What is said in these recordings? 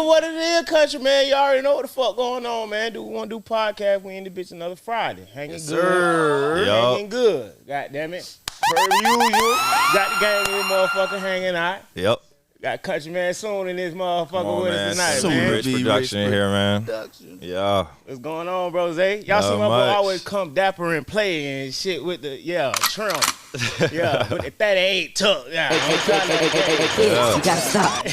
what it is, country, man. You already know what the fuck going on, man. Do we want to do podcast? We in the bitch another Friday. Hanging good. Sir. Hanging good. God damn it. Per usual. Got the gang in motherfucker hanging out. Yep. Got Country Man Soon in this motherfucker with us tonight, Super man. Rich production in here, man. Yeah. What's going on, bro, Zay? Y'all see my boy always come dapper and play and shit with the, trim. Yeah, with the 38 tuck. Yeah, You gotta stop.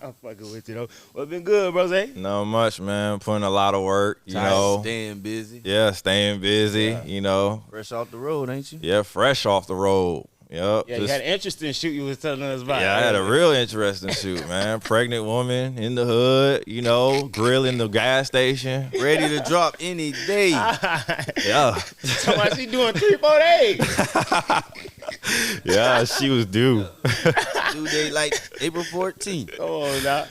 I'm fucking with you, though. What's been good, bro, Zay? Not much, man. Putting a lot of work, you know. Staying busy. Yeah, staying busy, you know. Fresh off the road, ain't you? Yeah, fresh off the road. Yep. Yeah, you had an interesting shoot you was telling us about. Yeah, I had a real interesting shoot, man. Pregnant woman in the hood, you know, grilling the gas station. Ready to drop any day. Yeah. Somebody she doing 3-4 days. Yeah, she was due. Due date like April 14th. Oh, nah,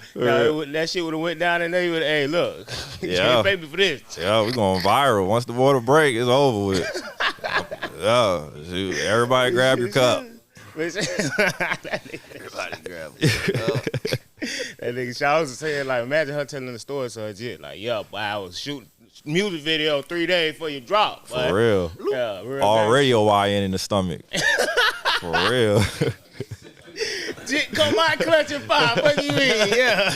that shit would have went down and they would have, hey, look, you can't pay me for this. Yeah, we going viral. Once the water break, it's over with. Yeah, shoot. Everybody grab your cup. Everybody grab it. That nigga Shaw was saying, like, imagine her telling the story to her shit. Like, yeah, boy, I was shooting music video 3 days before you drop. For real. Yeah, real. Already a YN in the stomach. For real. Come on, clutch and pop. What do you mean? Yeah.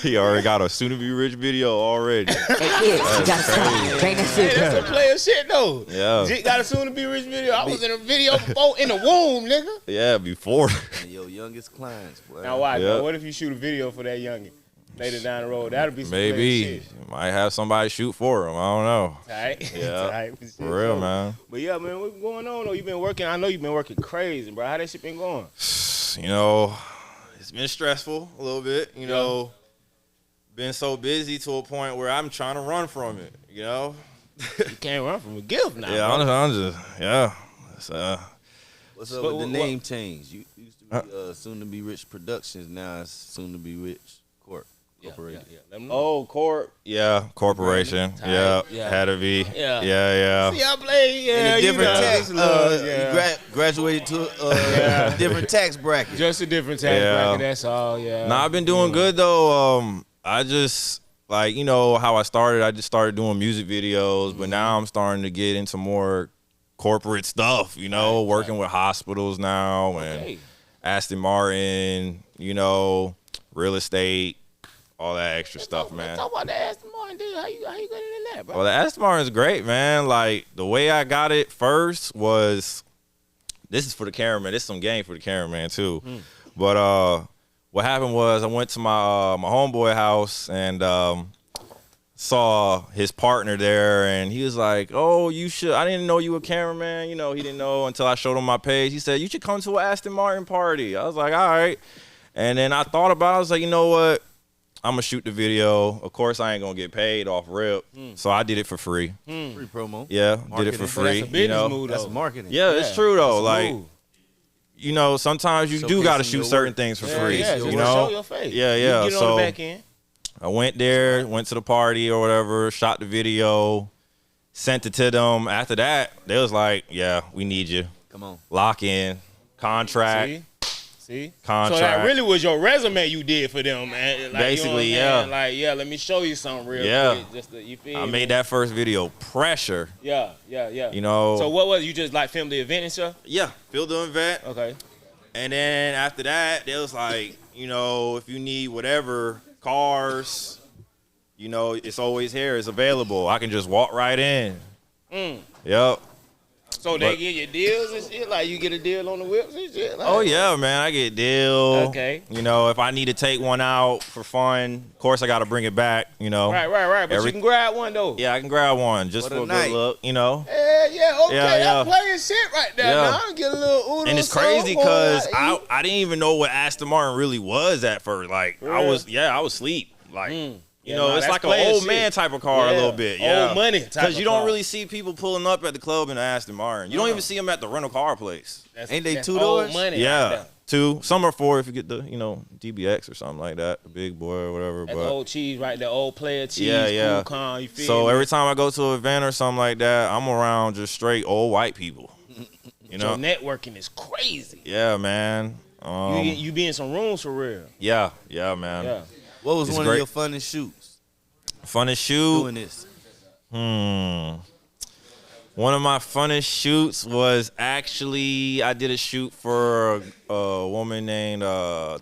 He already got a soon-to-be rich video already. Hey, kids, you gotta stop. Bring that shit. Hey, that's some player shit, though. Yeah. Jit got a soon-to-be rich video. I was in a video before in the womb, nigga. Yeah, before. And your youngest clients, boy. Now, why? Yeah. What if you shoot a video for that youngin? Later down the road, that'll be some Maybe. shit. You might have somebody shoot for him. I don't know. Tight. Yeah. Tight for For real, man. But yeah, man, what's going on, though? You been working. I know you've been working crazy, bro. How that shit been going? You know, it's been stressful a little bit, you know. Been so busy to a point where I'm trying to run from it, you know. You can't run from a gift now. Yeah, bro. I'm just, yeah. It's, What's up with the name change? You used to be Soon to Be Rich Productions. Now it's Soon to Be Rich Corporation. Yeah. Let 'em know. Oh, corporation. Yeah, Yeah. had to be. Yeah. Yeah. See, I play, In a different tax, yeah. you graduated to a different tax bracket. Just a different tax bracket, that's all, yeah. Nah, I've been doing good, though. I just, like, you know, how I started, I just started doing music videos, but now I'm starting to get into more corporate stuff, you know, working with hospitals now and Aston Martin, you know, real estate, all that extra stuff, man. Talk about the Aston Martin, dude. How you getting in that, bro? Well, the Aston Martin is great, man. Like, the way I got it first was, this is for the cameraman. This is some game for the cameraman, too. But what happened was I went to my my homeboy house and saw his partner there, and he was like, oh, you should, I didn't know you were a cameraman. You know, he didn't know until I showed him my page. He said, you should come to an Aston Martin party. I was like, all right. And then I thought about it. I was like, you know what? I'm going to shoot the video. Of course, I ain't going to get paid off rip. So I did it for free. Free promo. Yeah, Marketing. did it for free. That's a business move, though. That's marketing. Yeah, it's true, though. Like, Move. you know, sometimes you do got to Showcasing shoot your certain work. things for Yeah, free. yeah, just you wanna know? show your face. Yeah. You get So on the back end. I went there, went to the party or whatever, shot the video, sent it to them. After that, they was like, yeah, we need you. Come on. Lock in, contract. See? Contract. So that really was your resume you did for them, man. Like, Basically, you know what I'm yeah. saying? Like, let me show you something real quick. Just to, you feel I me? made that first video pressure. Yeah. You know. So what was it? You just like filmed the event and stuff? Yeah, field the event. Okay. And then after that, they was like, you know, if you need whatever, cars, you know, it's always here. It's available. I can just walk right in. Yep. So they give you deals and shit? Like you get a deal on the whips and shit? Like, Oh, yeah, man. I get deal. Okay. You know, if I need to take one out for fun, of course, I got to bring it back, you know. Right. But you can grab one, though. Yeah, I can grab one just For for the a night. good look, you know. Yeah, okay. Yeah. I'm playing shit right there. Yeah. Now I'm getting a little Uno. And it's crazy because I didn't even know what Aston Martin really was at first. Like, I was asleep. Like, you Yeah, know, nah, it's that's like an player old shit. man type of car a little bit. Yeah. Old money type Because of you don't car. really see people pulling up at the club in an Aston Martin. You don't even see them at the rental car place. That's- Ain't they that's two old doors? money right Yeah. there. 2. Some are 4 if you get the, you know, DBX or something like that. The big boy or whatever. That's But old cheese right there. Old player cheese. Yeah. Cool, calm, you feel so me? every time I go to an event or something like that, I'm around just straight old white people. You know? Your networking is crazy. Yeah, man. You be in some rooms for real. Yeah, man. Yeah. What was one of your funnest shoots? Funnest shoot? Doing this. One of my funnest shoots was actually, I did a shoot for a woman named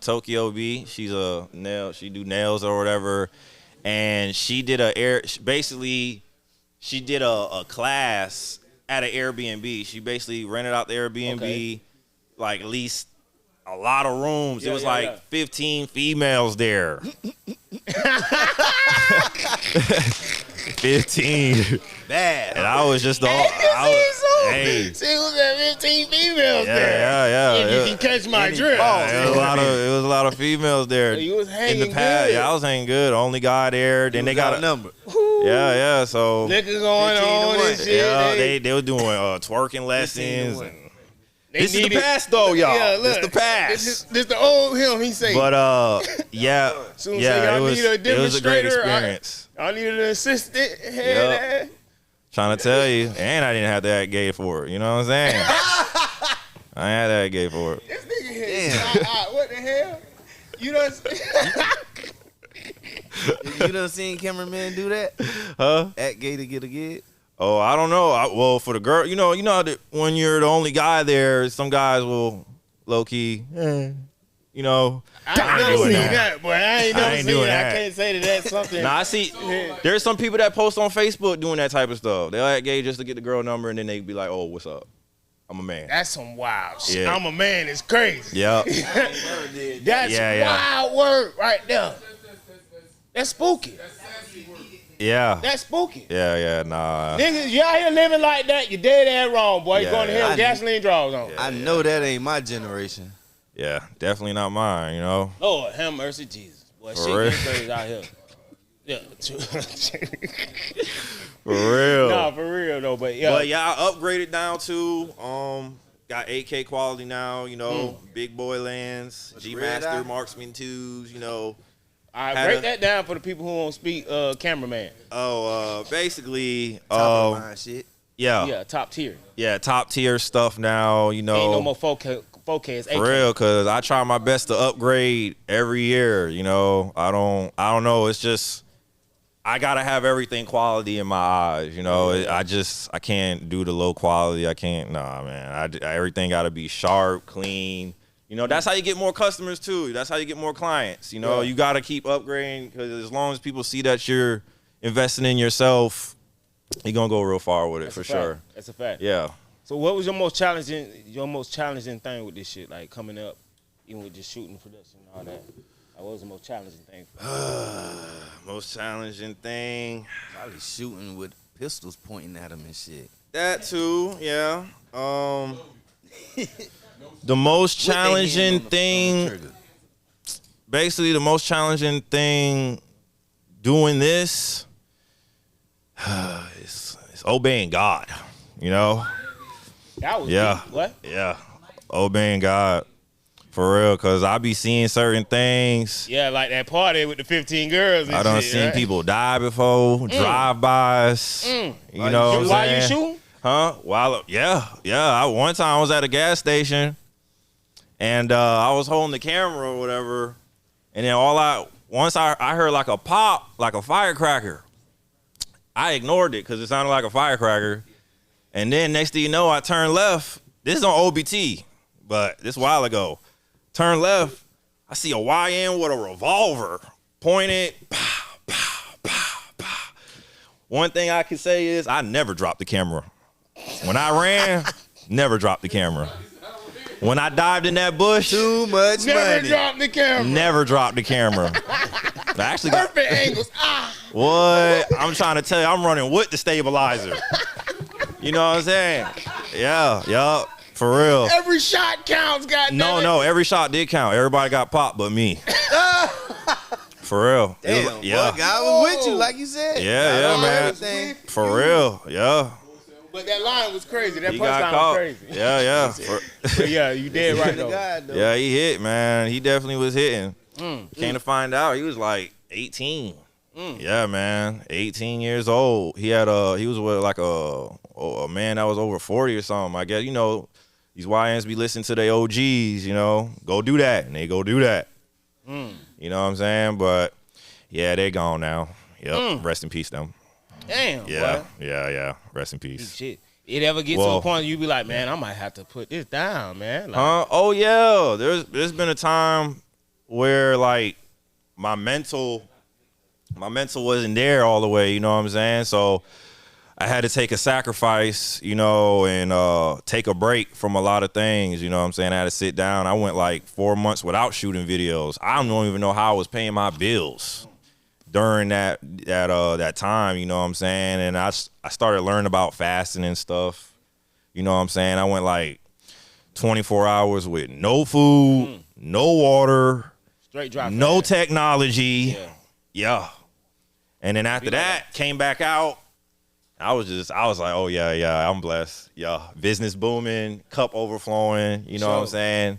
Tokyo B. She do nails or whatever. And she did she did a class at an Airbnb. She basically rented out the Airbnb, like at least a lot of rooms. It was 15 females there. 15. Bad. And I was just the She was at 15 females there. Yeah. If you can catch my drift. It was a lot of females there. You was hanging in the past. good. Yeah, I was hanging good. Only guy there. Then they got a number. Yeah. So liquor going on and shit. Yeah, they were doing twerking lessons. This is the past though, y'all. Yeah, look, this the past. This the old him. He say. But it was a great experience. I needed an assistant. Yep. Trying to tell you, and I didn't have to act gay for it. You know what I'm saying? I ain't had to act gay for it. This nigga here. What the hell? You done seen cameraman do that? Huh? Act gay to get a gig? Oh, I don't know. Well, for the girl, you know that when you're the only guy there, some guys will low key, I ain't never seen that, boy. I ain't never seen that. I can't say that that's something. Nah, I see. There's some people that post on Facebook doing that type of stuff. They'll act gay just to get the girl number, and then they be like, "Oh, what's up? I'm a man." That's some wild shit. Yeah. I'm a man. It's crazy. Yep. That's wild word right there. That's spooky. Yeah. That's spooky. Yeah, nah. Niggas, you out here living like that, you dead ass wrong, boy. You Yeah, going to hell with gasoline draws on. I know that ain't my generation. Yeah, definitely not mine, Lord, have mercy, Jesus. Boy, For shit real? getting crazy out here. Yeah. For real. Nah, for real, though. But yeah. But yeah, I upgraded down to, got 8K quality now, big boy lens, G-Master, Marksman 2s, All right, break that down for the people who won't speak cameraman. Basically, Top of mind shit. Yeah, top tier. Yeah, top tier stuff now, Ain't no more 4K, it's 8K. For real, cause I try my best to upgrade every year. I don't know. It's just I gotta have everything quality in my eyes. I can't do the low quality. I can't. Nah, man. Everything gotta be sharp, clean. That's how you get more customers too. That's how you get more clients. You gotta keep upgrading because as long as people see that you're investing in yourself, you're gonna go real far with it. That's for sure. That's a fact. Yeah. So what was your most challenging thing with this shit, like coming up, even with just shooting production and all that? Like, what was the most challenging thing? Most challenging thing? Probably shooting with pistols pointing at them and shit. That too, yeah. The most challenging thing, basically the most challenging thing doing this is obeying God, That was Yeah. deep. What? Yeah, obeying God. For real, because I be seeing certain things. Yeah, like that party with the 15 girls and I done shit, seen right? people die before, drive-bys. You know what I'm While saying? you shooting? Huh? One time I was at a gas station, and I was holding the camera or whatever, and then once I heard like a pop, like a firecracker. I ignored it because it sounded like a firecracker, and then next thing you know, I turned left. This is on OBT, but this a while ago. Turn left, I see a YN with a revolver pointed. Pow, pow, pow, pow. One thing I can say is I never dropped the camera. When I ran, never dropped the camera. When I dived in that bush, too much Never money. dropped the camera. never dropped the camera. I actually got Perfect angles. what? I'm trying to tell you, I'm running with the stabilizer. You know what I'm saying? Yeah. For real. Every shot counts, goddamn. No, every shot did count. Everybody got popped but me. For real. Damn, Boy, God was with you, like you said. Yeah, man. Everything. For real. Yeah. But that line was crazy. That He got punchline caught. was crazy. Yeah. But yeah, you dead right though. God, though. Yeah, he hit, man. He definitely was hitting. Came to find out, he was like 18. Yeah, man. 18 years old. He was with like a man that was over 40 or something. I guess, these YNs be listening to their OGs, go do that. And they go do that. You know what I'm saying? But Yeah, they gone now. Yep. Rest in peace, them. Damn. Yeah, Boy. yeah. Rest in peace. Shit. It ever get to a point you be like, man, I might have to put this down, man. Like, Oh yeah. There's been a time where like my mental wasn't there all the way. You know what I'm saying? So I had to take a sacrifice, you know, and take a break from a lot of things. You know what I'm saying? I had to sit down. I went like 4 months without shooting videos. I don't even know how I was paying my bills during that time, you know what I'm saying? And I started learning about fasting and stuff. You know what I'm saying? I went like 24 hours with no food, no water, straight dry no fast. technology. Yeah. And then after that, came back out. I was like, oh yeah, I'm blessed. Yeah. Business booming, cup overflowing, you know what I'm saying?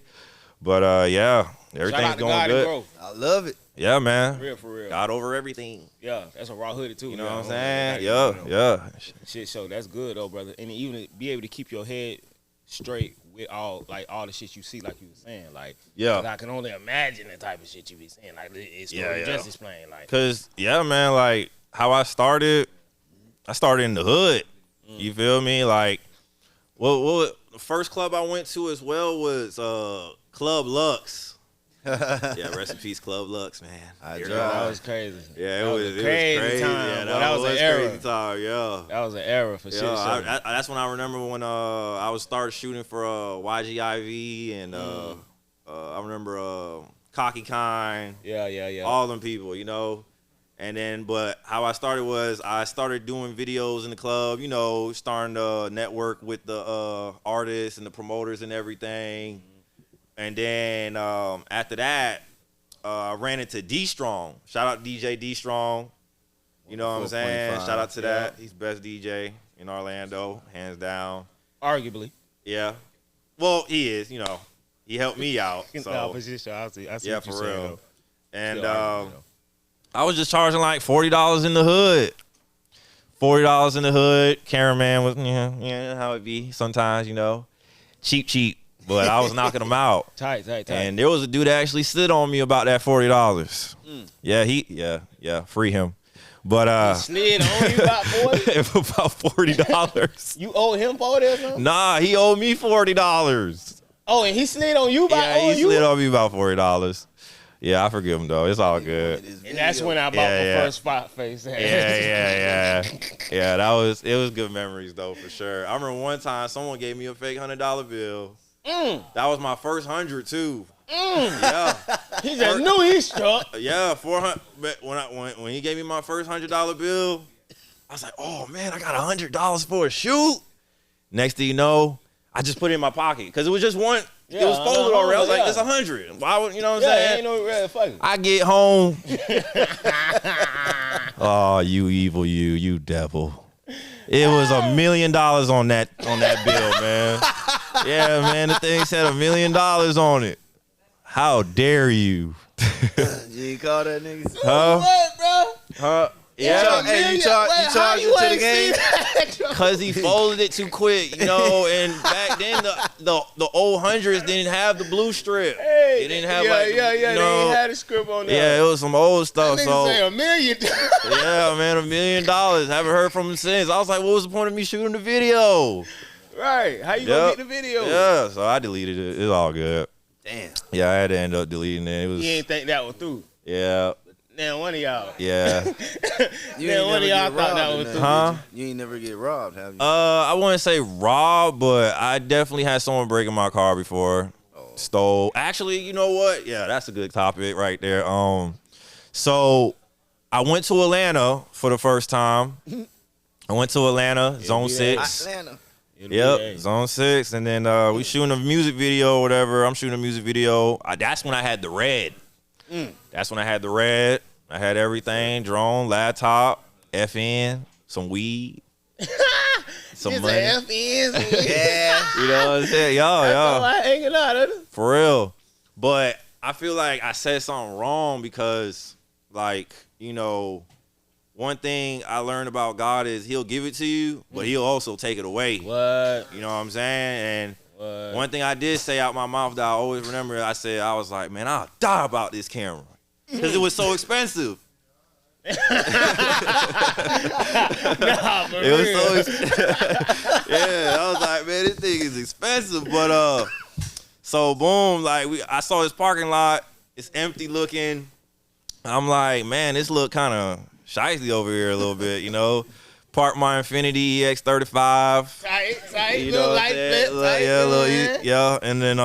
But yeah, everything's going good. I love it. Yeah, man. For real. God over everything. Yeah, that's a raw hoodie too. You know what I'm saying? Yeah. Shit, so that's good though, brother. And even to be able to keep your head straight with all the shit you see, like you were saying, like, yeah. I can only imagine the type of shit you be saying, like it's just explained, like. Cause yeah, man, like how I started in the hood. You feel me? Like, what the first club I went to as well was Club Lux. Yeah, rest in peace, Club Lux, man. That was crazy. Yeah, it was crazy time. Yeah, that was an era. Crazy time. Yeah, that was an era for sure. That's when I remember when I was started shooting for YGIV and I remember Cocky Kind. Yeah. All them people, you know. And then, but how I started was I started doing videos in the club, you know, starting to network with the artists and the promoters and everything. And then after that, I ran into D Strong. Shout out to DJ D Strong. You know what I'm saying? Shout out to that. He's best DJ in Orlando, hands down. Arguably. Yeah. Well, he is. You know, he helped me out. So I see yeah, what for you're real. saying, And I was just charging like $40 in the hood. $40 in the hood. Cameraman was, yeah, how it be sometimes, you know, cheap. But I was knocking them out. Tight. And there was a dude that actually slid on me about that $40. Yeah, free him. But he slid on you about 40? about $40. You owe him 40 or something? Nah, he owed me $40. Oh, and he slid on you about he slid on me about $40. Yeah, I forgive him though. It's all good. And that's when I bought my first spot face. Yeah. It was good memories though, for sure. I remember one time someone gave me a fake $100 bill. That was my first 100 too. Yeah. He just knew he struck. Yeah, 400. But when he gave me my first $100 bill, I was like, oh man, I got $100 for a shoot. Next thing you know, I just put it in my pocket because it was just one. It was folded already. I was like, it's 100. Why would you know what I'm saying? Ain't no real fucking. I get home. Oh, you evil, you devil. It was $1 million on that bill, man. Yeah, man, the thing said $1 million on it. How dare you? You ain't call that nigga? Huh? What, bro? Huh? Yeah. Hey, you charged it to the game? Cause he folded it too quick, you know. And back then, the old hundreds didn't have the blue strip. Hey, it didn't have they you know, ain't had a script on there. Yeah, it was some old stuff. That So say $1 million. yeah, man, $1 million. Haven't heard from him since. I was like, what was the point of me shooting the video? Right? How you gonna get the video? Yeah, so I deleted it. It's all good. Damn. Yeah, I had to end up deleting it. It was. You ain't think that was through. Yeah. Now one of y'all. Yeah. Now one of y'all thought that was through. Huh? You ain't never get robbed, have you? I wouldn't say robbed, but I definitely had someone breaking my car before. Stole. Actually, you know what? Yeah, that's a good topic right there. So I went to Atlanta for the first time. I went to Atlanta, Zone 6. Atlanta. Yep, Zone 6. And then we shooting a music video or whatever. I'm shooting a music video. That's when I had the red. That's when I had the red. I had everything, drone, laptop, FN, some weed, some money. FN. Yeah. You know what I'm saying? Yo. I hanging out, isn't it? For real. But I feel like I said something wrong because, like, you know, one thing I learned about God is he'll give it to you, but he'll also take it away. What? You know what I'm saying? And one thing I did say out my mouth that I always remember, I was like, man, I'll die about this camera because it was so expensive. Nah, for It was real. so yeah, I was like, man, this thing is expensive. But so boom, like I saw this parking lot. It's empty looking. I'm like, man, this look kind of shicey over here a little bit, you know. Park my Infiniti EX35. Tight, You little know what light I'm saying? flip, tight, Yeah, man. yeah. And then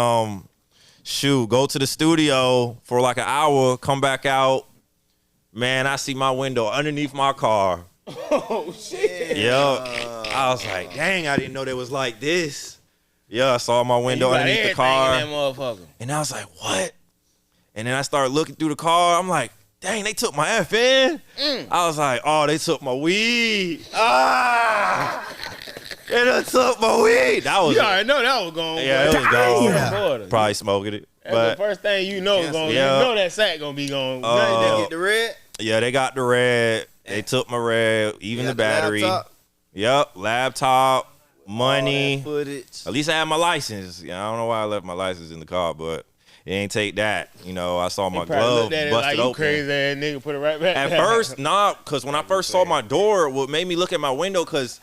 go to the studio for like an hour, come back out. Man, I see my window underneath my car. Oh shit! Yeah, I was like, dang, I didn't know they was like this. Yeah, I saw my window You got underneath the everything car, in that motherfucker. and I was like, what? And then I started looking through the car. I'm like, dang, they took my FN. I was like, oh, they took my weed. They done took my weed. That was You already know that was going. yeah, it was Yeah. gone. Probably smoking it, That's but the first thing you know is going. Yeah. You know that sack gonna be going. They get the red. yeah, they got the red. They took my red, even They the got battery. laptop, Yep, laptop, all money. that footage. At least I had my license. Yeah, I don't know why I left my license in the car, but it ain't take that. You know, I saw my Probably glove looked at it busted like you open. crazy ass nigga. Put it right back. At first, nah, because when I first saw my door, what made me look at my window, because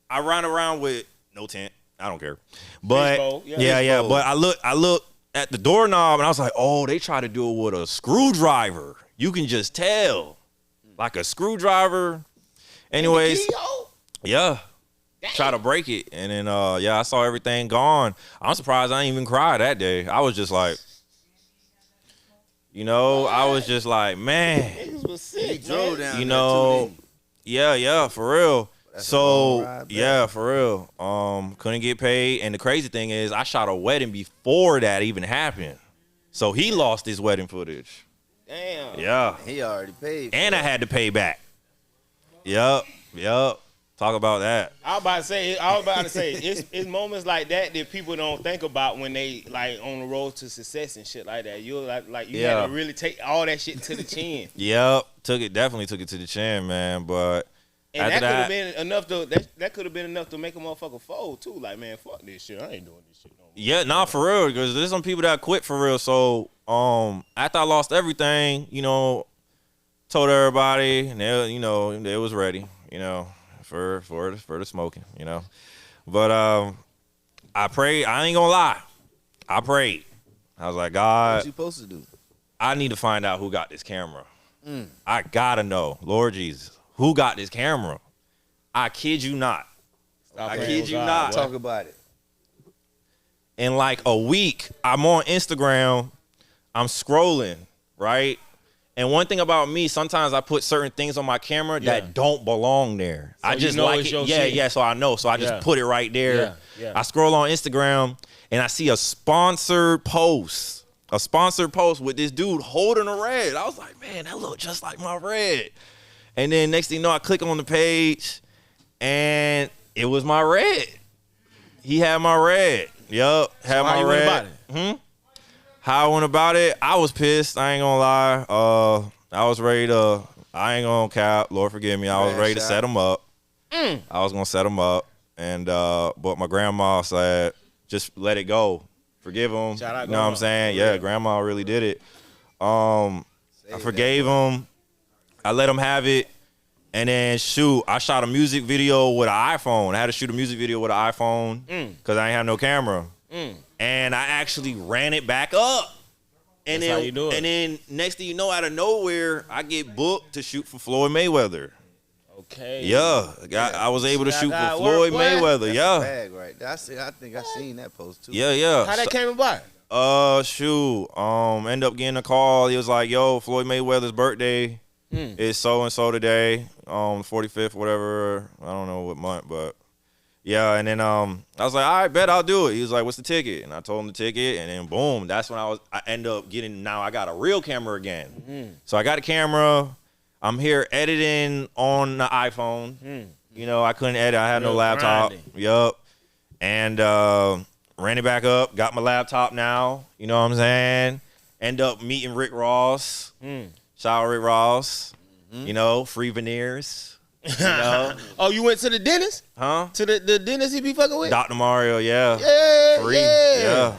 I run around with no tent. I don't care. But Fishbowl, yeah. But I look at the doorknob and I was like, oh, they try to do it with a screwdriver. You can just tell, like a screwdriver. Anyways, yeah. Try to break it, and then I saw everything gone. I'm surprised I didn't even cry that day. I was just like, you know, I was just like, man, Niggas was sick, Drove man. down you there know, too, yeah, for real. That's a long ride back. Yeah, for real. Couldn't get paid, and the crazy thing is, I shot a wedding before that even happened, so he lost his wedding footage. Damn. Yeah, He already paid. for and I it. had to pay back. Yep. Talk about that. I was about to say, it's moments like that people don't think about when they like on the road to success and shit like that. You like you Yeah. had to really take all that shit to the chin. Yep. Definitely took it to the chin, man. But And after that could have that, been enough to that could have been enough to make a motherfucker fold too. Like, man, fuck this shit. I ain't doing this shit no more. yeah, nah, for real. Because there's some people that quit for real. So after I lost everything, you know, told everybody, and they, you know, they was ready, you know, for the smoking, you know. But I prayed. I ain't gonna lie. I prayed. I was like, What God, you supposed to do? I need to find out who got this camera. I gotta know, Lord Jesus, who got this camera. I kid you not. Stop I playing kid with you God, not. boy. Talk about it. In like a week, I'm on Instagram, I'm scrolling, right? And one thing about me, sometimes I put certain things on my camera Yeah. that don't belong there. So I you just know like it's it. your Yeah, shit. yeah, so I know. So I just Yeah. put it right there. Yeah. I scroll on Instagram and I see a sponsored post. A sponsored post with this dude holding a red. I was like, man, that look just like my red. And then next thing you know, I click on the page and it was my red. He had my red. Yup, had So my how you red. went about How I went about it, I was pissed. I ain't gonna lie. I was ready to. I ain't gonna cap. Lord forgive me. I was Bad ready to shot. set him up. I was gonna set him up, and but my grandma said, "Just let it go. Forgive him." Shout out You know what I'm grandma. saying? For Yeah, real. grandma really did it. I Say forgave him. I let him have it. And then I shot a music video with an iPhone. I had to shoot a music video with an iPhone because I ain't have no camera. And I actually ran it back up. And That's then, how you do it. And then next thing you know, out of nowhere, I get booked to shoot for Floyd Mayweather. Okay. Yeah, I was able to See how shoot God for Floyd work, boy? Mayweather. That's a Yeah, bag right there. I think I seen that post too. yeah. How that came about? End up getting a call. He was like, "Yo, Floyd Mayweather's birthday is so and so today, 45th, whatever. I don't know what month, but yeah." And then I was like, "All right, bet I'll do it." He was like, "What's the ticket?" And I told him the ticket, and then boom, that's when I end up getting. Now I got a real camera again. So I got a camera. I'm here editing on the iPhone. You know, I couldn't edit. I had no Real laptop. grinding. Yup. And ran it back up. Got my laptop now. You know what I'm saying? End up meeting Rick Ross. Shout out Rick Ross. You know, free veneers. You know? Oh, you went to the dentist? Huh? To the dentist he be fucking with? Dr. Mario, Yeah, free. yeah.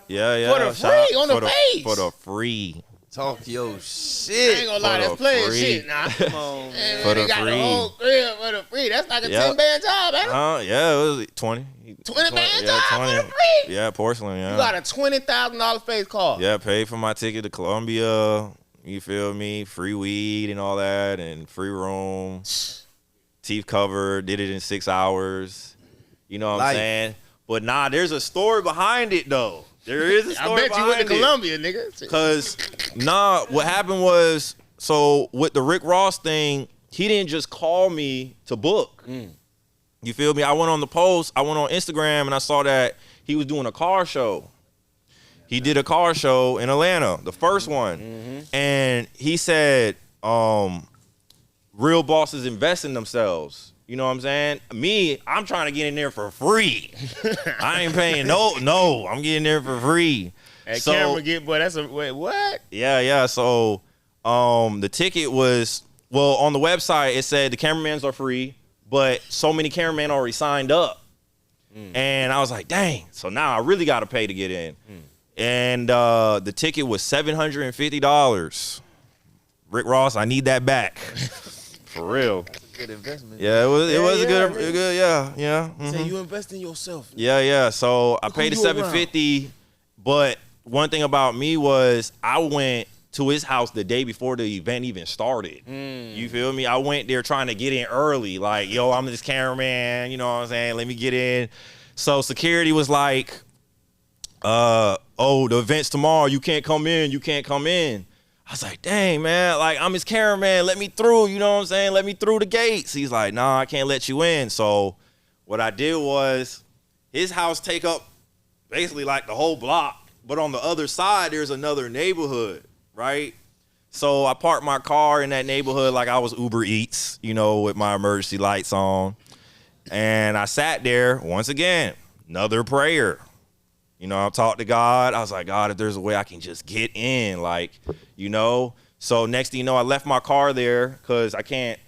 Yeah. For the Shout free, out on the for face. For the free. Talk your I shit. ain't gonna lie, that's playing shit now. Come on, man. For They the got free. the whole crib for the free. That's like a 10-band job, ain't it? Yeah, it was 20. 20-band job for the free. Yeah, porcelain, yeah. You got a $20,000 face card. Yeah, paid for my ticket to Columbia. You feel me? Free weed and all that, and free room. Teeth covered. Did it in 6 hours. You know what I'm saying? But nah, there's a story behind it though. There is a story behind it. I bet you went to Columbia, nigga. Because what happened was, so with the Rick Ross thing, he didn't just call me to book. You feel me? I went on the post. I went on Instagram and I saw that he was doing a car show. He did a car show in Atlanta, the first one. And he said, real bosses invest in themselves. You know what I'm saying? Me, I'm trying to get in there for free. I ain't paying no, I'm getting there for free. That camera get, boy, that's a, wait, what? Yeah. So the ticket was, well, on the website, it said the cameramans are free, but so many cameramen already signed up. And I was like, dang. So now I really got to pay to get in. And the ticket was $750. Rick Ross, I need that back. For real. Good investment. Yeah, it was a good, yeah. Say you invest in yourself. Yeah. So I paid the $750, but one thing about me was I went to his house the day before the event even started. You feel me? I went there trying to get in early. Like, yo, I'm this cameraman, you know what I'm saying? Let me get in. So security was like, the event's tomorrow. You can't come in. I was like, dang, man, like, I'm his cameraman. Let me through, you know what I'm saying? Let me through the gates. He's like, nah, I can't let you in. So what I did was his house take up basically like the whole block. But on the other side, there's another neighborhood, right? So I parked my car in that neighborhood like I was Uber Eats, you know, with my emergency lights on. And I sat there, once again, another prayer. You know, I talked to God. I was like, God, if there's a way I can just get in, like, you know. So next thing you know, I left my car there because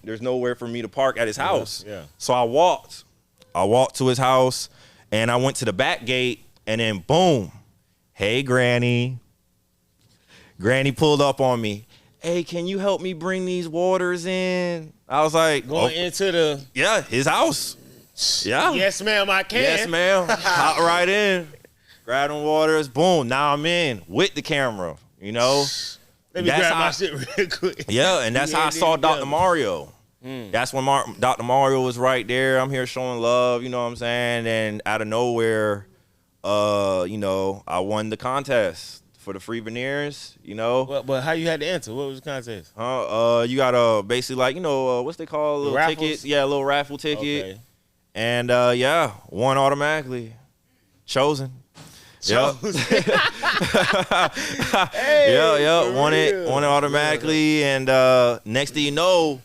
there's nowhere for me to park at his house. Yeah. So I walked to his house and I went to the back gate and then boom, hey, Granny. Granny pulled up on me. Hey, can you help me bring these waters in? I was like, going into his house. Yeah. Yes, ma'am, I can. Yes, ma'am. Hop right in. Grab them waters, boom, now I'm in with the camera, you know? Let me grab my shit real quick. Yeah, and that's how I saw Dr. Mario. That's when Dr. Mario was right there. I'm here showing love, you know what I'm saying? And out of nowhere, you know, I won the contest for the free veneers, you know? But how you had to enter? What was the contest? You got basically like, you know, what's they call little raffles? tickets? Yeah, a little raffle ticket. Okay. And won automatically. Chosen. Yep. Hey, won it automatically. And next thing you know,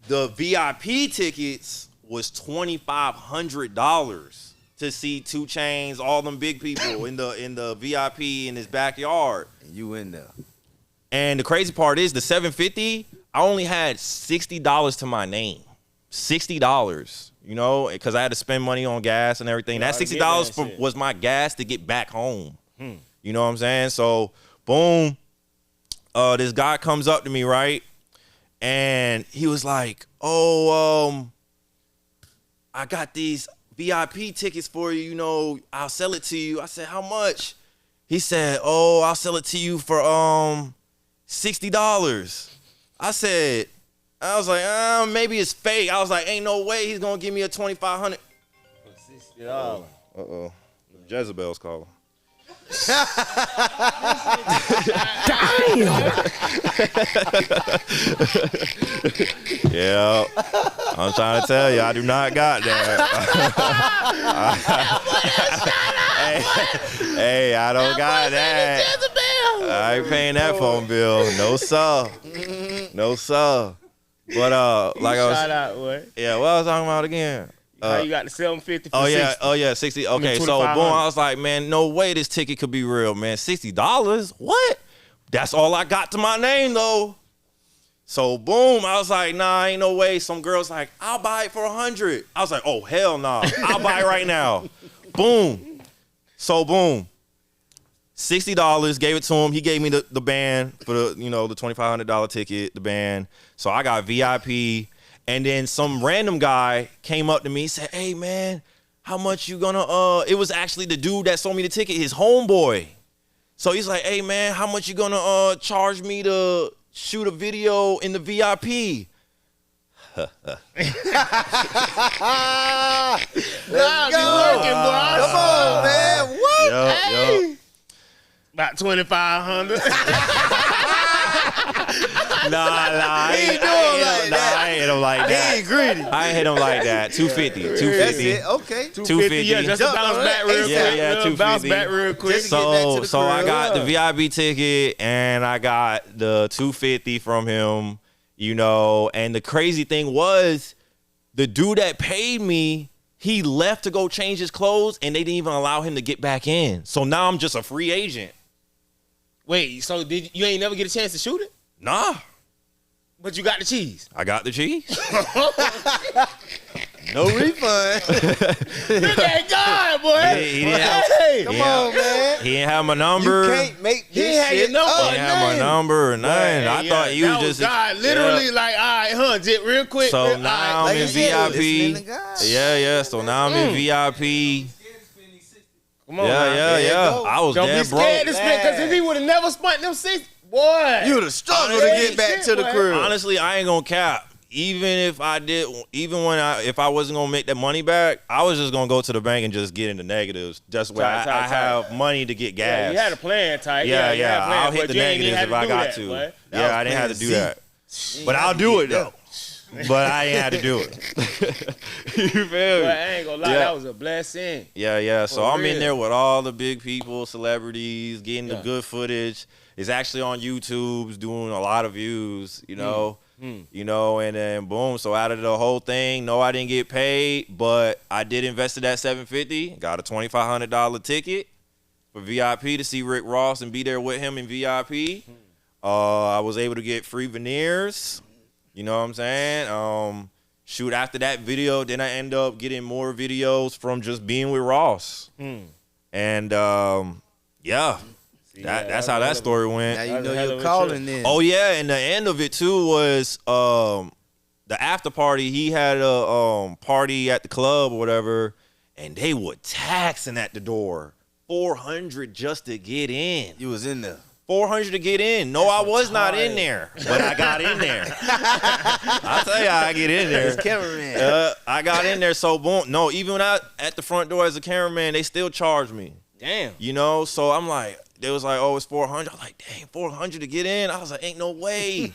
the VIP tickets was $2,500 to see 2 Chainz, all them big people in the VIP in his backyard. And you in there. And the crazy part is the $750, I only had $60 to my name. $60. You know, because I had to spend money on gas and everything. That $60 was my gas to get back home. You know what I'm saying? So, boom, this guy comes up to me, right? And he was like, I got these VIP tickets for you. You know, I'll sell it to you. I said, how much? He said, I'll sell it to you for $60. I was like, maybe it's fake. I was like, ain't no way he's gonna give me a $2,500. Uh-oh. Jezebel's calling. Damn! Yeah. I'm trying to tell you, I do not got that. Hey, I don't got that. I ain't paying that phone bill. No, sir. No, sir. But like I was, shout out, what? Yeah, what I was talking about again? How you got the 750 for 60. Okay, so boom, I was like, man, no way this ticket could be real, man. $60? What? That's all I got to my name though. So boom, I was like, nah, ain't no way. Some girl's like, I'll buy it for $100. I was like, oh hell nah, I'll buy it right now. Boom. So boom. $60, gave it to him. He gave me the band for the $2,500 ticket, the band. So I got VIP. And then some random guy came up to me and said, hey, man, how much you gonna, it was actually the dude that sold me the ticket, his homeboy. So he's like, hey, man, how much you gonna charge me to shoot a video in the VIP? Let's go. Working, boy. Come on, man. What? Yup. About 2,500. Nah. He ain't doing like that. I ain't hit him like that. He ain't greedy. I ain't hit him like that. 250. That's 250. it. Okay. 250. Yeah, just to bounce back real quick. Yeah, 250. Bounce back real quick. Just to get back to the So I crib. got the VIP ticket and I got the 250 from him, and the crazy thing was the dude that paid me, he left to go change his clothes and they didn't even allow him to get back in. So now I'm just a free agent. Wait, so you ain't never get a chance to shoot it? Nah. But you got the cheese. I got the cheese. No refund. Look at God, boy. He didn't have, Come on, man. he didn't have my number. You can't make He this had your shit number. up. He didn't have my number or nothing. I thought you that just God literally like, all right, Jet, real quick. So all now right, I'm in listening to VIP. God. Yeah. So now I'm in VIP. Come on, now. Yeah. go. I was Don't be dead scared broke. to spend, because if he would have never spent them six, boy. You would have struggled to get back to the crib. Honestly, I ain't gonna cap. Even if I did, if I wasn't gonna make that money back, I was just gonna go to the bank and just get in the negatives. That's where I have money to get gas. Yeah, you had a plan, Ty. Yeah. You had a plan, I'll hit but the you ain't even negatives had if I do got that, to. boy. Yeah, I didn't have to do that. But I'll do it though. But I ain't had to do it. You feel me? But I ain't gonna lie, that was a blessing. Yeah. So For I'm in real. there with all the big people, celebrities, getting the good footage. It's actually on YouTube, it's doing a lot of views, and then boom. So out of the whole thing, no, I didn't get paid, but I did invest that $750, got a $2,500 ticket for VIP to see Rick Ross and be there with him in VIP. I was able to get free veneers. You know what I'm saying? Shoot, after that video, then I end up getting more videos from just being with Ross. And yeah. That's how that story went. Now you That's a know hell you're of a calling trip. in. Oh yeah, and the end of it too was the after party. He had a party at the club or whatever, and they were taxing at the door. $400 just to get in. You was in there. $400 to get in. No, I was not in there, but I got in there. I'll tell you how I get in there. Cameraman. I got in there, so boom. No, even when I at the front door as a cameraman, they still charged me. Damn. So I'm like, they was like, oh, it's $400. I'm like, dang, $400 to get in? I was like, ain't no way.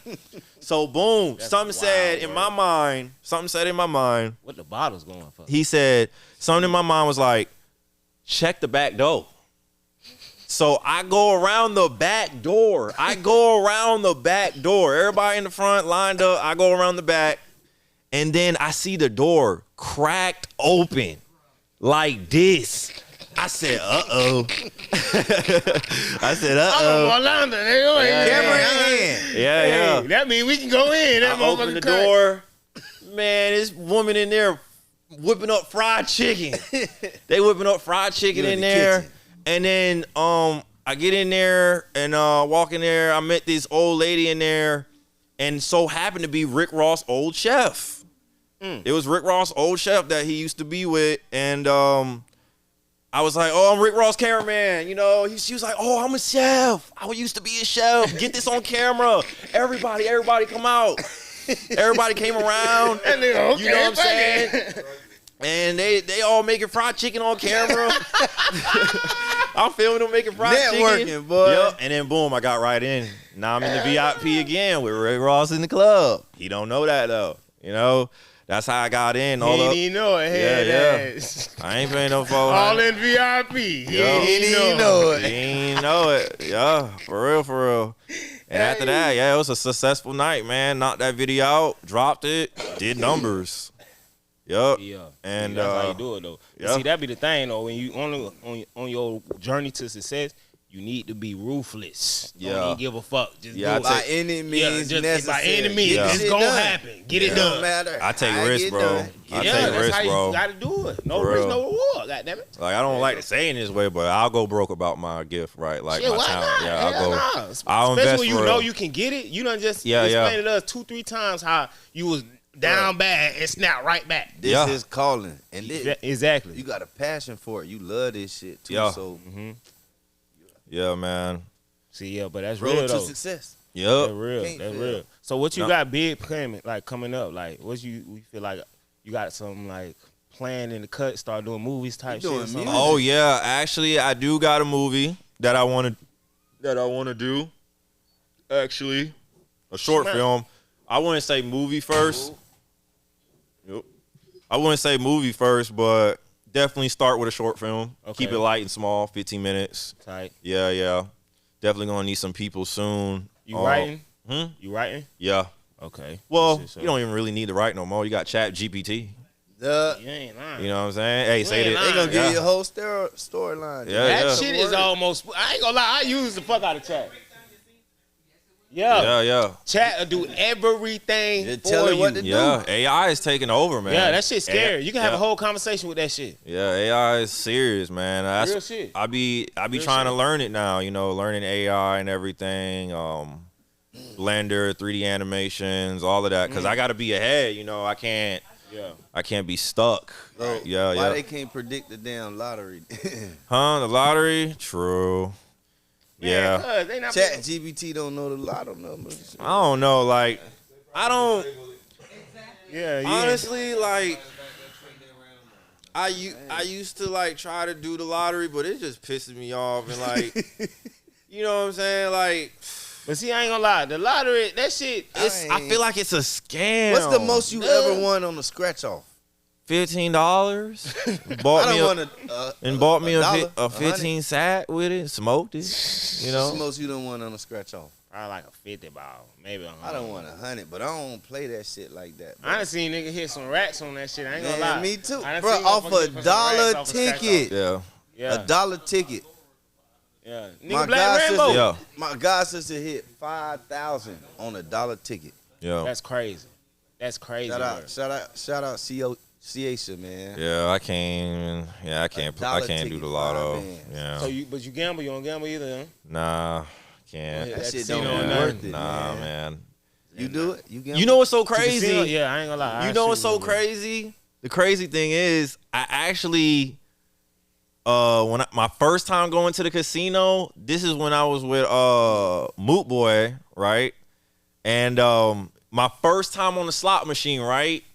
So boom, something said in my mind, What the bottle's going for? he said, something in my mind was like, check the back door. So I go around the back door. Everybody in the front lined up. I go around the back. And then I see the door cracked open like this. I said, uh-oh. Orlando, Camera in. Yeah. That means we can go in. That I opened the motherfucker door. Man, this woman in there whipping up fried chicken. They whipping up fried chicken You in in the there. kitchen. And then I get in there and walk in there. I met this old lady in there, and so happened to be Rick Ross' old chef. It was Rick Ross' old chef that he used to be with, and I was like, "Oh, I'm Rick Ross' cameraman." She was like, "Oh, I'm a chef. I used to be a chef. Get this on camera. Everybody, come out." Everybody came around. And they, okay, You know what I'm saying? And they all making fried chicken on camera. I'm filming them making fried chicken. Networking, boy. Yep. And then boom, I got right in. Now I'm in the VIP again with Rick Ross in the club. He don't know that though. That's how I got in. He didn't even know it. Yeah. I ain't paying no $400. All in VIP. He He didn't didn't know know it. it. He ain't know it. Yeah, for real. And after that, it was a successful night, man. Knocked that video out, dropped it, did numbers. Yup. Yeah, And that's how you do it though. yeah. See, that be the thing though. When you on your journey to success, you need to be ruthless. Yeah. Don't even give a fuck. Just do it. By any means necessary. By any means, Get it's shit gonna done. happen. Get it It done. don't matter. I take how risks, get bro. done. I Yeah, take that's risks, how bro. you gotta do it. No For risk, real. no reward. Goddamn it. Like I don't like to say it this way, but I'll go broke about my gift, right? Like Shit, my why talent. not? Yeah, I'll Hell go. nah. I'll Especially invest when you for know real. you can get it. You done just Yeah, explained to us 2-3 times how you was down bad and snap right back. This Yeah. is calling, and this, Exactly. you got a passion for it. You love this shit too. Yeah. So Yeah, man. See, yeah, but that's road real to though. success. That's Yep. real. Can't That's fail. real. So what you No. got big coming up? Like what we feel like you got some like plan in the cut, start doing movies type You doing shit. or something? music? Oh yeah, actually, I do got a movie that I want to do. Actually, a short Smack. film. I wouldn't say movie first. Yep. I wouldn't say movie first, but definitely start with a short film. Okay. Keep it light and small, 15 minutes. Tight. Yeah. Definitely gonna need some people soon. You writing? Hmm? You writing? Yeah. Okay. Well, Shit, so- you don't even really need to write no more. You got Chat GPT. The, You ain't lying. You know what I'm saying? Hey, say ain't that. lying. they gonna Yeah. give you a whole storyline. Yeah, That yeah. shit is almost. I ain't gonna lie. I use the fuck out of chat. Yeah. Yeah. Chat will do everything Just for tell it you. what to do. Yeah. AI is taking over, man. Yeah, that shit's scary. You can have Yeah. a whole conversation with that shit. Yeah, AI is serious, man. That's, Real shit. I be Real trying to shit. learn it now. You know, learning AI and everything, Blender, 3D animations, all of that. Because I got to be ahead. You know, I can't be stuck. So, Yeah, why yeah. they can't predict the damn lottery? Huh? The lottery? True. Yeah. Man, cuz, they not Chat GBT don't know the lotto numbers. I don't know. Like, I don't. Yeah, Honestly, like, I used to like try to do the lottery, but it just pisses me off and like, you know what I'm saying? Like, But see, I ain't gonna lie. The lottery, that shit. I feel like it's a scam. What's the most you ever won on the scratch off? $15. I Bought don't me want bought me $1, a 15 sack with it. Smoked it. You What's know. the most you done won on the scratch off? Probably like a 50 ball, maybe. I don't want 100, but I don't play that shit like that. Bro. I done seen nigga hit some racks on that shit. I ain't gonna lie. Man, me too. I done Bro, seen off motherfuckers a hit some dollar racks off a scratch ticket. Yeah. off. Yeah, A dollar ticket. yeah. My Nigga, Black god Rambo. Yeah. my god sister hit 5,000 on a dollar ticket. Yeah. That's crazy. That's crazy. Shout bro. out, Ciacia, man. Yeah, I can't. Yeah, I can't dollar do ticket, the lotto. 5 bands. Yeah. So you gamble? You don't gamble either, huh? Nah, can't. Yeah, That that shit casino don't and be nothing. worth it, Nah, man. man. You do it? You gamble? You know what's so Casino? crazy? Yeah, I ain't gonna lie. You I know what's shoot so you, bro. crazy? The crazy thing is, I actually, my first time going to the casino, this is when I was with Moot Boy, right? And my first time on the slot machine, right?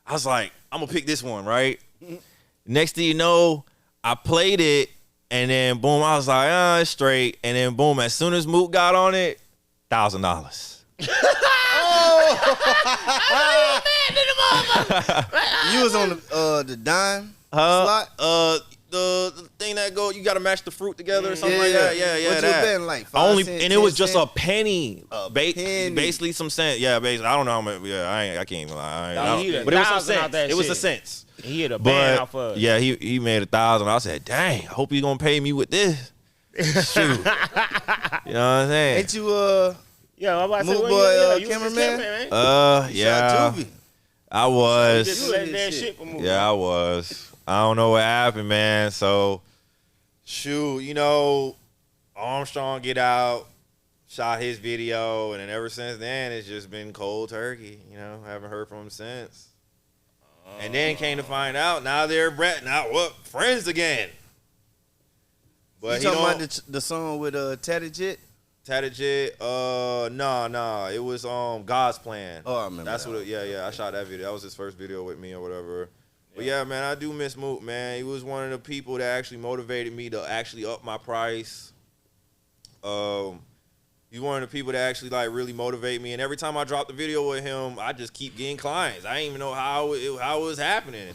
I was like, I'm gonna pick this one, right? Next thing you know, I played it, and then boom, I was like, it's straight. And then boom, as soon as Moot got on it, $1,000. You was on the dime slot? The thing that you gotta match the fruit together or something Yeah, like yeah. that. Yeah, What you that. betting, like, 5 Only, cents, and it was 10 just cents? a penny. penny. Basically some cents. Yeah, basically. I don't know how much. Yeah, I can't even lie. Nah, he hit But it was some 1,000 out cents. that It was a shit. cents. He hit a band But off of. yeah, he made 1,000. I said, dang, I hope he's gonna pay me with this. Shoot. You know what I'm saying? Ain't you Yeah, I'm about to say, Moot well, Boy, you was his cameraman? man. Yeah, shot Juvie? I You was. just let that shit for movie. Yeah, I was. I don't know what happened, man. So, shoot, you know, Armstrong get out, shot his video, and then ever since then, it's just been cold turkey. You know, haven't heard from him since. And then came to find out, now they're friends again. But You he talking don't. about the song with Tadajit? Tadajit, nah, it was God's Plan. Oh, I remember That's that what. one. Yeah, I shot that video. That was his first video with me or whatever. But yeah, man, I do miss Moot, man. He was one of the people that actually motivated me to actually up my price. He's one of the people that actually like really motivate me. And every time I drop the video with him, I just keep getting clients. I didn't even know how it was happening.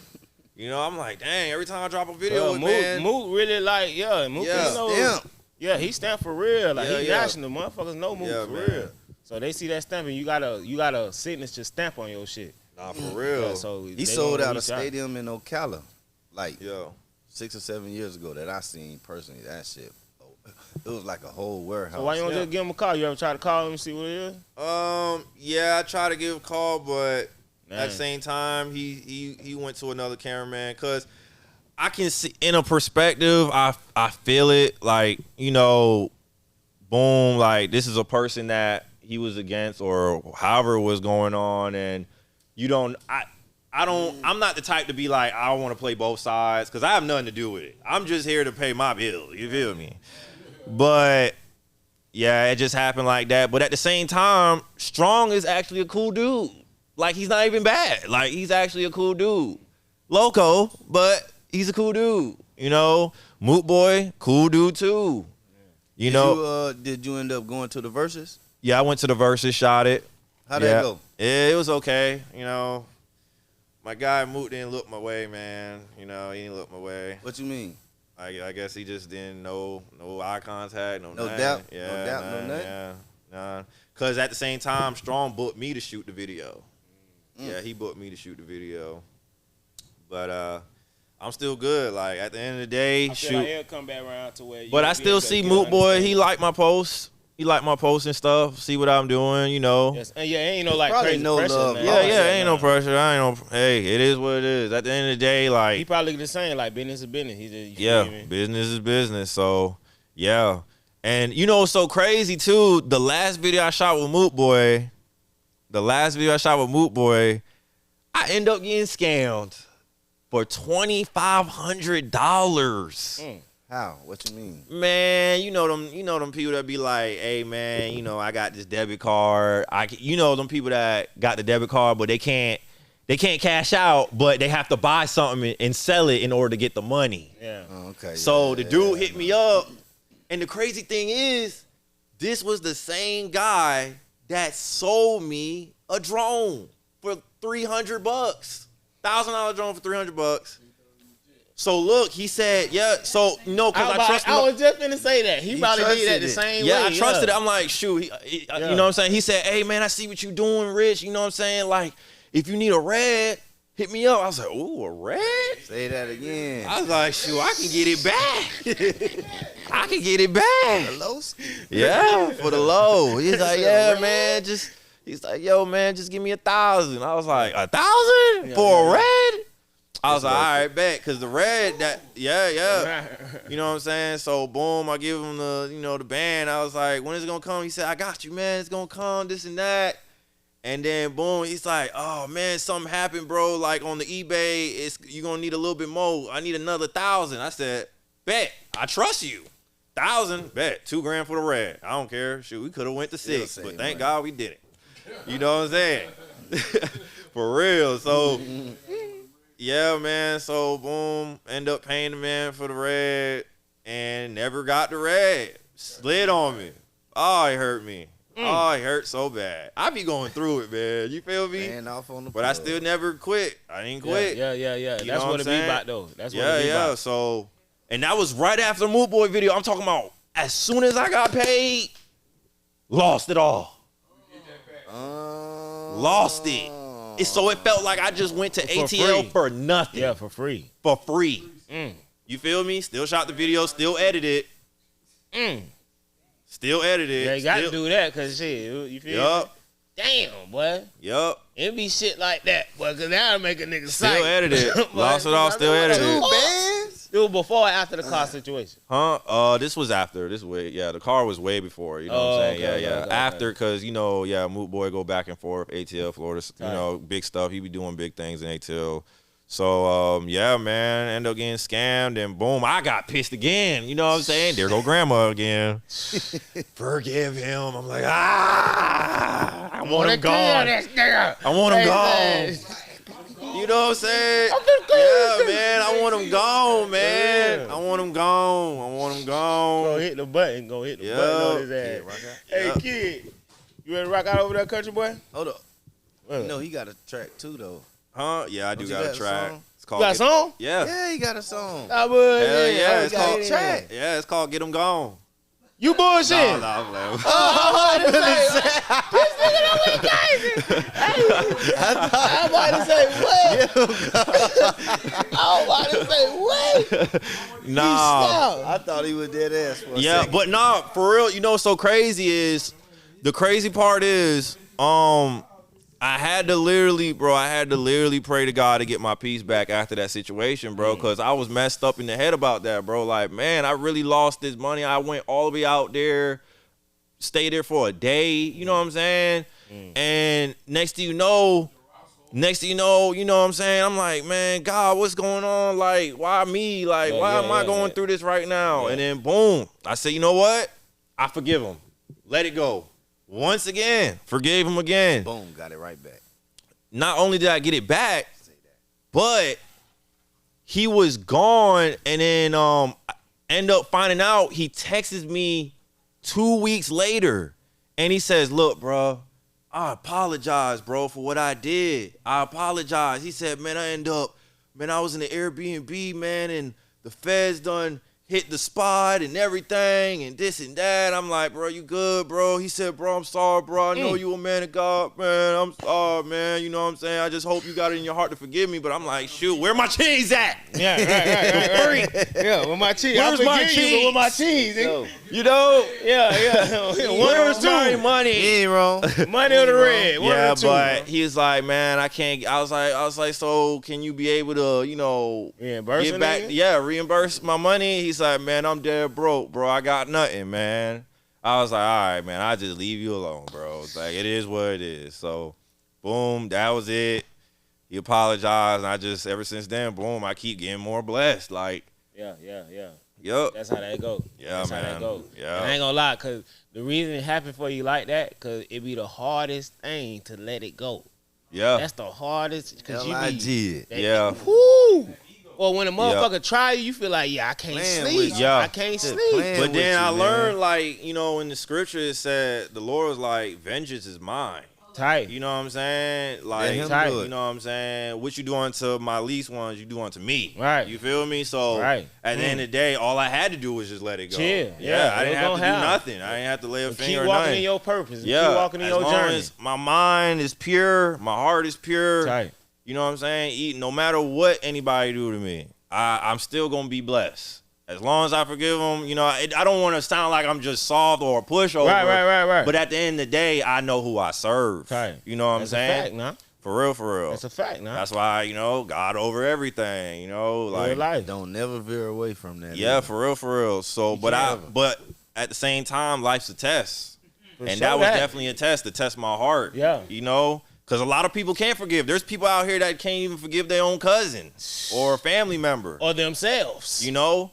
You know, I'm like, dang, every time I drop a video with man. Moot really like, Moot, Yeah. you know, Stamp. yeah, he stand for real. Like, he Yeah. national. Motherfuckers know Moot Yeah, for man. real. So they see that stamp and you got a signature stamp on your shit. Nah, for real. Yeah, so He they sold gonna out a reach stadium in Ocala, like Yeah. 6 or 7 years ago that I seen personally. That shit It was like a whole warehouse. So why you don't just give him a call? You ever try to call him and see what it is? Yeah, I tried to give a call, but at the same time, he went to another cameraman because I can see in a perspective. I feel it, like, you know, boom, like this is a person that he was against or however it was going on, and you don't. I'm not the type to be like, I want to play both sides because I have nothing to do with it. I'm just here to pay my bills. You feel me? But yeah, it just happened like that. But at the same time, Strong is actually a cool dude. Like, he's not even bad. Like, he's actually a cool dude. Loco, but he's a cool dude. You know, Moot Boy, cool dude too. You know. Did you end up going to the verses? Yeah, I went to the verses, shot it. How'd that go? Yeah, it was okay. You know, my guy Moot didn't look my way, man. You know, he didn't look my way. What you mean? I guess he just didn't know, no eye contact, no doubt, yeah, no doubt, no nothing. Yeah, nah. Cause at the same time, Strong booked me to shoot the video. Yeah, he booked me to shoot the video. But I'm still good. Like, at the end of the day, I feel like he'll come back around to where. But I still see Moot Boy. He liked my posts. He liked my posts and stuff. See what I'm doing, you know. Yes. And yeah, ain't no like probably crazy no pressure. love. Man. Ain't no pressure. I ain't no. Hey, it is what it is. At the end of the day, like, He probably the same. Like, business is business. He just, you feel me? business is business. So yeah, and you know what's so crazy too? The last video I shot with Moot Boy, I end up getting scammed for $2,500. How? What you mean? Man, you know them people that be like, hey man, you know, I got this debit card. You know them people that got the debit card, but they can't cash out, but they have to buy something and sell it in order to get the money. Yeah. Oh, okay. So the dude hit me up, and the crazy thing is, this was the same guy that sold me a drone for $300, $1,000 drone for $300. So look, he said, yeah. So no, because I trust him. I was just gonna say that he probably did that the same way. Yeah, I trusted it. I'm like, shoot, you know what I'm saying? He said, hey man, I see what you doing, Rich. You know what I'm saying? Like, if you need a red, hit me up. I was like, ooh, a red? Say that again. I was like, shoot, I can get it back. I can get it back. Hello? Yeah, for the low. He's like, yeah, man, he's like, yo, man, just give me 1,000. I was like, 1,000 for a red? I was like, all right, bet, because the red, yeah. You know what I'm saying? So, boom, I give him the band. I was like, when is it going to come? He said, I got you, man. It's going to come, this and that. And then, boom, he's like, oh, man, something happened, bro. Like, on the eBay, you're going to need a little bit more. I need another 1,000. I said, bet, I trust you. 1,000, bet, $2,000 for the red. I don't care. Shoot, we could have went to 6, but thank God we didn't. You know what I'm saying? For real. So, yeah, man. So, boom, end up paying the man for the red and never got the red. Slid on me. Oh, it hurt me. Oh, it hurt so bad. I be going through it, man. You feel me? But I still never quit. I didn't quit. Yeah. That's what it be about, though. That's what it be about. So, and that was right after the Moot Boy video. I'm talking about as soon as I got paid, lost it all. Lost it. So it felt like I just went to ATL for nothing. Yeah, for free. For free. You feel me? Still shot the video, still edited. Still edited. Yeah, you got to do that because shit, you feel me? Damn, boy. Yup. It be shit like that, boy, because that'll make a nigga still sight. Edited. Lost it all, still edited. It was before or after the car situation? Huh? This was after. The car was way before. You know what I'm saying? Okay. After, because, Moot Boy go back and forth, ATL, Florida, big stuff. He be doing big things in ATL. So, man, end up getting scammed, and boom, I got pissed again. You know what I'm saying? There go grandma again. Forgive him. I'm like, I want him gone. I want him gone. You know what I'm saying? Yeah, man, I want him gone, man. I want him gone. Go hit the button. Button on his ass. Hey, kid, you ready to rock out over there, country boy? Hold up. He got a track too, though. Huh? Yeah, I do got a track. It's called. You got a song? Yeah. Yeah, he got a song. I would. Hell yeah, it's called track. Yeah, it's called Get 'Em Gone. You bullshit. No, I'm playing. This nigga done went crazy. I'm about to say what? I'm about to say what? Nah. I thought he was dead ass for a Yeah, second. but nah, for real, you know what's so crazy is, the crazy part is, I had to literally pray to God to get my peace back after that situation, bro, because I was messed up in the head about that, bro. Like, man, I really lost this money. I went all the way out there, stayed there for a day, you know what I'm saying? And next thing you know, you know what I'm saying? I'm like, man, God, what's going on? Like, why me? Like, why am I going through this right now? And then boom, I said, you know what? I forgive him. Let it go. Once again, forgave him again. Boom, got it right back. Not only did I get it back, but he was gone, and then I end up finding out he texts me 2 weeks later, and he says, look, bro, I apologize, bro, for what I did. I apologize. He said, man, I was in the Airbnb, man, and the feds done hit the spot and everything and this and that. I'm like, bro, you good, bro? He said, bro, I'm sorry, bro. I know you a man of God, man. I'm sorry, man. You know what I'm saying? I just hope you got it in your heart to forgive me. But I'm like, shoot, where my cheese at? Yeah, right. Yeah, with my cheese. Where's my cheese? With my cheese. Yo, You know? Yeah. Where's my money? he ain't wrong. Money or the red. One Yeah, or two. but he was like, man, I can't. I was like, so can you be able to, you know, Reimburse get a back? nigga? Yeah, reimburse my money. He's like, man, I'm dead broke, bro. I got nothing, man. I was like, all right, man, I just leave you alone, bro. It's like, it is what it is. So, boom, that was it. He apologized, and I just, ever since then, boom, I keep getting more blessed. Like, Yeah. yup. That's how that go. Yeah, That's man. how that go. Yeah. And I ain't gonna lie, cause the reason it happened for you like that, cause it be the hardest thing to let it go. Yeah. That's the hardest, cause you be. L.I.G. Yeah. Whoo! Or when a motherfucker try you feel like, yeah, I can't Playing sleep. with you. I can't Just sleep. playing But with then you, I man. learned, like, you know, in the scripture it said, the Lord was like, vengeance is mine. Tight. You know what I'm saying? Like, him tight. do it. you know what I'm saying? What you do unto my least ones, you do unto me. Right. You feel me? So Right. at the end of the day, all I had to do was just let it go. Chill. Yeah, I it didn't have to gonna do happen. nothing. I didn't have to lay a Keep finger or walking nothing. in your purpose. Yeah, Keep walking in as your long journey. as my mind is pure, my heart is pure. Tight. You know what I'm saying? No matter what anybody do to me, I'm still gonna be blessed. As long as I forgive them, you know, I don't want to sound like I'm just soft or a pushover. Right. But at the end of the day, I know who I serve. Tight. You know what That's I'm saying? a fact, nah. For real. That's a fact, nah. That's why, you know, God over everything, you know, Real like, life. Don't never veer away from that. yeah, either. for real. So, but at the same time, life's a test. For And sure that was definitely a test to test my heart. Yeah. You know, because a lot of people can't forgive. There's people out here that can't even forgive their own cousin or a family member, Or themselves. you know?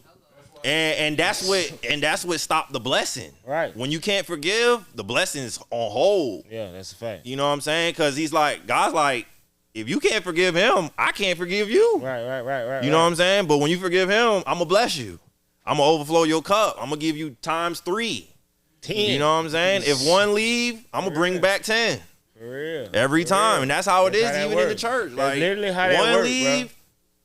And that's what stopped the blessing. Right. When you can't forgive, the blessing is on hold. Yeah, that's a fact. You know what I'm saying? Because God's like, if you can't forgive him, I can't forgive you. Right. You know what I'm saying? But when you forgive him, I'm going to bless you. I'm going to overflow your cup. I'm going to give you times 3. 10. You know what I'm saying? If one leave, I'm going to bring back 10. For real. Every time. real. And that's how it That's is how that even in the works. church. That's Like, literally how that one works, leave,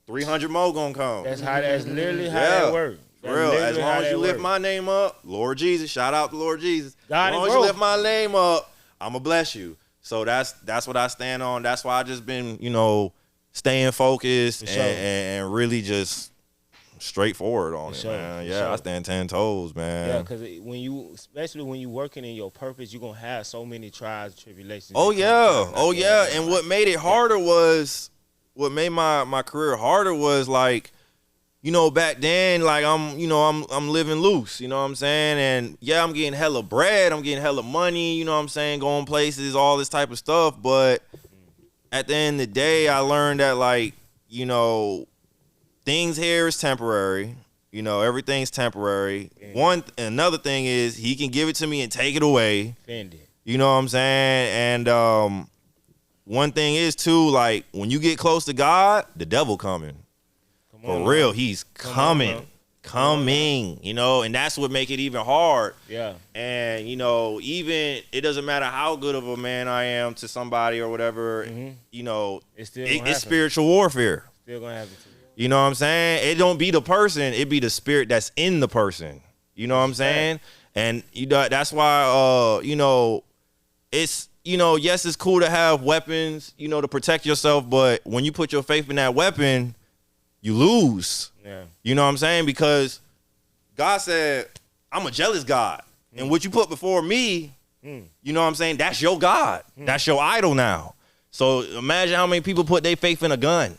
300 more going to come. That's literally how Yeah. that works. For real. As long as you lift my name up, Lord Jesus, shout out to Lord Jesus. God as long and as you growth. lift my name up, I'm going to bless you. So that's what I stand on. That's why I just been, you know, staying focused For sure. and really just straightforward on For it, sure, man. for Yeah, sure. I stand 10 toes, man. Yeah, because especially when you working in your purpose, you're going to have so many trials and tribulations. Oh that yeah, come. oh yeah. And what made it harder was, what made my career harder was, like, you know, back then, like, I'm living loose, you know what I'm saying? And yeah, I'm getting hella bread, I'm getting hella money, you know what I'm saying, going places, all this type of stuff. But at the end of the day, I learned that, like, you know, things here is temporary. You know, everything's temporary. Yeah. Another thing is, he can give it to me and take it away. Offended. You know what I'm saying? And one thing is too, like, when you get close to God, the devil coming. Come on, For real, he's coming. man. Coming. You know, and that's what make it even hard. Yeah. And, you know, even it doesn't matter how good of a man I am to somebody or whatever, you know, It's still gonna it's happen. spiritual warfare. Still going to happen to you. You know what I'm saying? It don't be the person, it be the spirit that's in the person. You know what I'm saying? And that's why it's yes, it's cool to have weapons, to protect yourself, but when you put your faith in that weapon, you lose. Yeah. You know what I'm saying? Because God said, I'm a jealous God. And what you put before me, you know what I'm saying? That's your God. That's your idol now. So imagine how many people put their faith in a gun.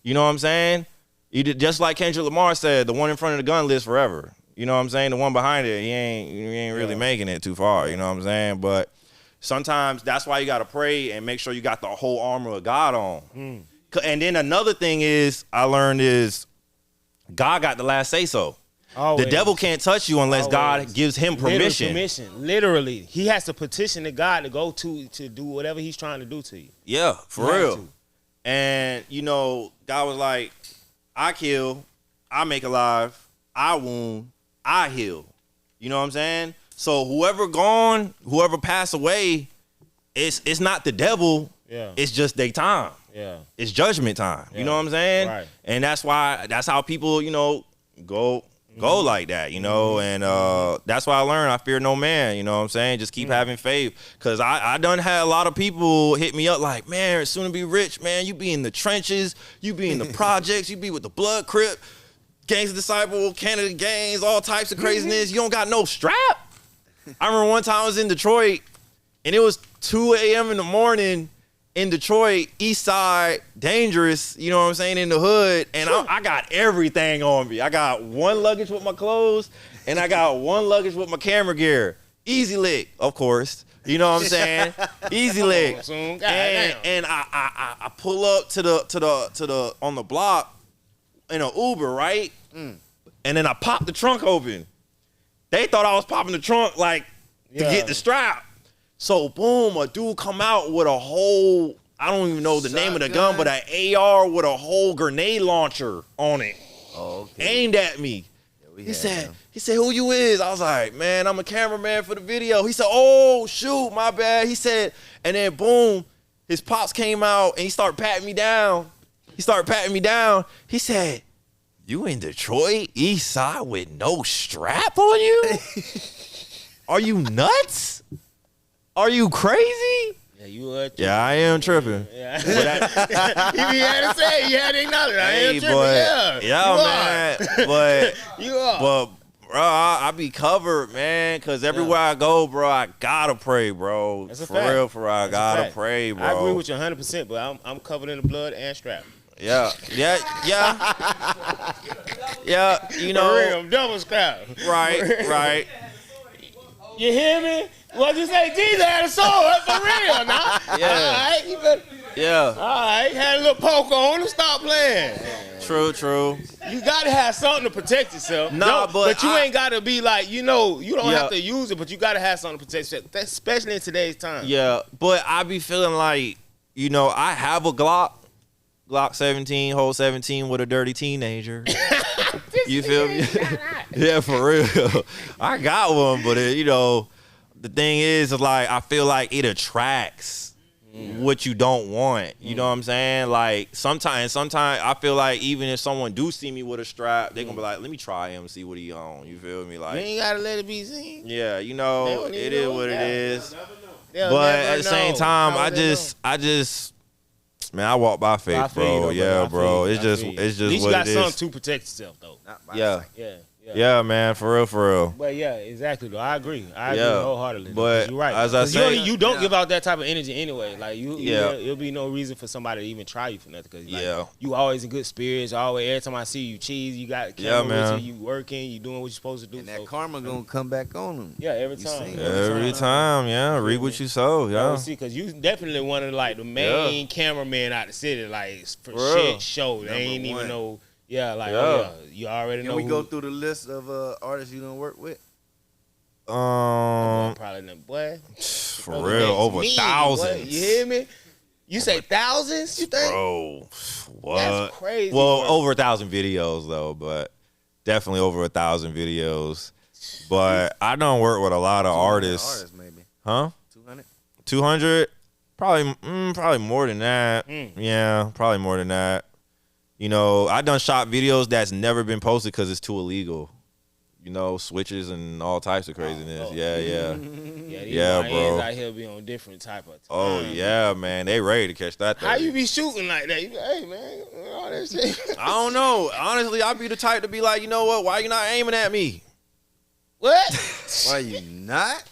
You know what I'm saying? Just like Kendrick Lamar said, the one in front of the gun lives forever. You know what I'm saying? The one behind it, he ain't really making it too far. You know what I'm saying? But sometimes that's why you got to pray and make sure you got the whole armor of God on. And then another thing I learned is God got the last say so. Always. The devil can't touch you unless God gives him permission. Literally. He has to petition to God to go to do whatever he's trying to do to you. Yeah, for real. And, God was like, I kill, I make alive, I wound, I heal. You know what I'm saying? So whoever passed away, it's not the devil. Yeah. It's just their time. Yeah. It's judgment time. You know what I'm saying? Right. And that's how people, go like that, and that's why I learned I fear no man, you know what I'm saying? Just keep having faith. Cause I done had a lot of people hit me up like, man, soon to be rich, man. You be in the trenches, you be in the projects, you be with the Blood Crip, Gangs of Disciple, Canada Gangs, all types of craziness. You don't got no strap. I remember one time I was in Detroit and it was 2 a.m. in the morning in Detroit, East Side, dangerous, you know what I'm saying, in the hood, and I got everything on me. I got one luggage with my clothes, and I got one luggage with my camera gear. Easy lick, of course. You know what I'm saying? Easy lick. And I pull up to the on the block in an Uber, right? And then I pop the trunk open. They thought I was popping the trunk to get the strap. So boom, a dude come out with a whole, I don't even know the name of the gun, but an AR with a whole grenade launcher on it. Oh, okay. Aimed at me. Yeah, he said, who you is? I was like, man, I'm a cameraman for the video. He said, oh, shoot, my bad. He said, and then boom, his pops came out and he started patting me down. He said, you in Detroit, East Side with no strap on you? Are you nuts? Are you crazy? Yeah, you are. Yeah, I am tripping. Yeah. You had to say, you had to acknowledge it. I am tripping. Man. But you are. But bro, I be covered, man. Cause everywhere I go, bro, I gotta pray, bro. That's a for fact. real, I gotta pray, bro. I agree with you 100%, but I'm covered in the blood and strapped. Yeah. You know, For real, I'm double strapped. Right. You hear me? What you say? Jesus had a sword for real, now. Yeah. All right, Yeah. All right, had a little poke on him. Stop playing. True. You gotta have something to protect yourself. But you ain't gotta be like, you don't have to use it, but you gotta have something to protect yourself, especially in today's time. Yeah, but I be feeling like, I have a Glock 17, hole 17 with a dirty teenager. You feel me? Yeah, for real. I got one, but the thing is like, I feel like it attracts what you don't want. You know what I'm saying? Like sometimes I feel like even if someone do see me with a strap, they gonna be like, let me try him, see what he on. You feel me? Like, you ain't gotta let it be seen. Yeah, it is what it is. But at the same time, I just man, I walk by faith, bro. Yeah, bro. It's just what it is. At least you got something to protect yourself, though. Yeah. Yeah, man, for real. But yeah, exactly. Though I agree wholeheartedly. But you're right. as I say, you don't give out that type of energy anyway. Like it'll be no reason for somebody to even try you for nothing. Cause you always in good spirits. Always, every time I see you, cheese. You got camera with you working. You doing what you're supposed to do. And that karma gonna come back on them. Yeah, every time. Every time. Yeah, read what you sow. Yeah. See, because you definitely one of the main cameramen out the city, like for shit show. They ain't even know. Yeah, you already know. Can we go through the list of artists you don't work with? Probably them, boy. For real, over thousands. You hear me? You say thousands? You think? Bro, what? That's crazy. Well, over 1,000 videos though, but definitely over 1,000 videos. But I don't work with a lot of artists. Maybe. Huh? 200. 200? Probably more than that. Yeah, probably more than that. I done shot videos that's never been posted because it's too illegal. switches and all types of craziness. Yeah, these bro. out here be on different type of time. Oh yeah, man, they ready to catch that thing. How you be shooting like that? You be like, hey man, all that shit. I don't know. Honestly, I'd be the type to be like, you know what? Why you not aiming at me? What? Why you not?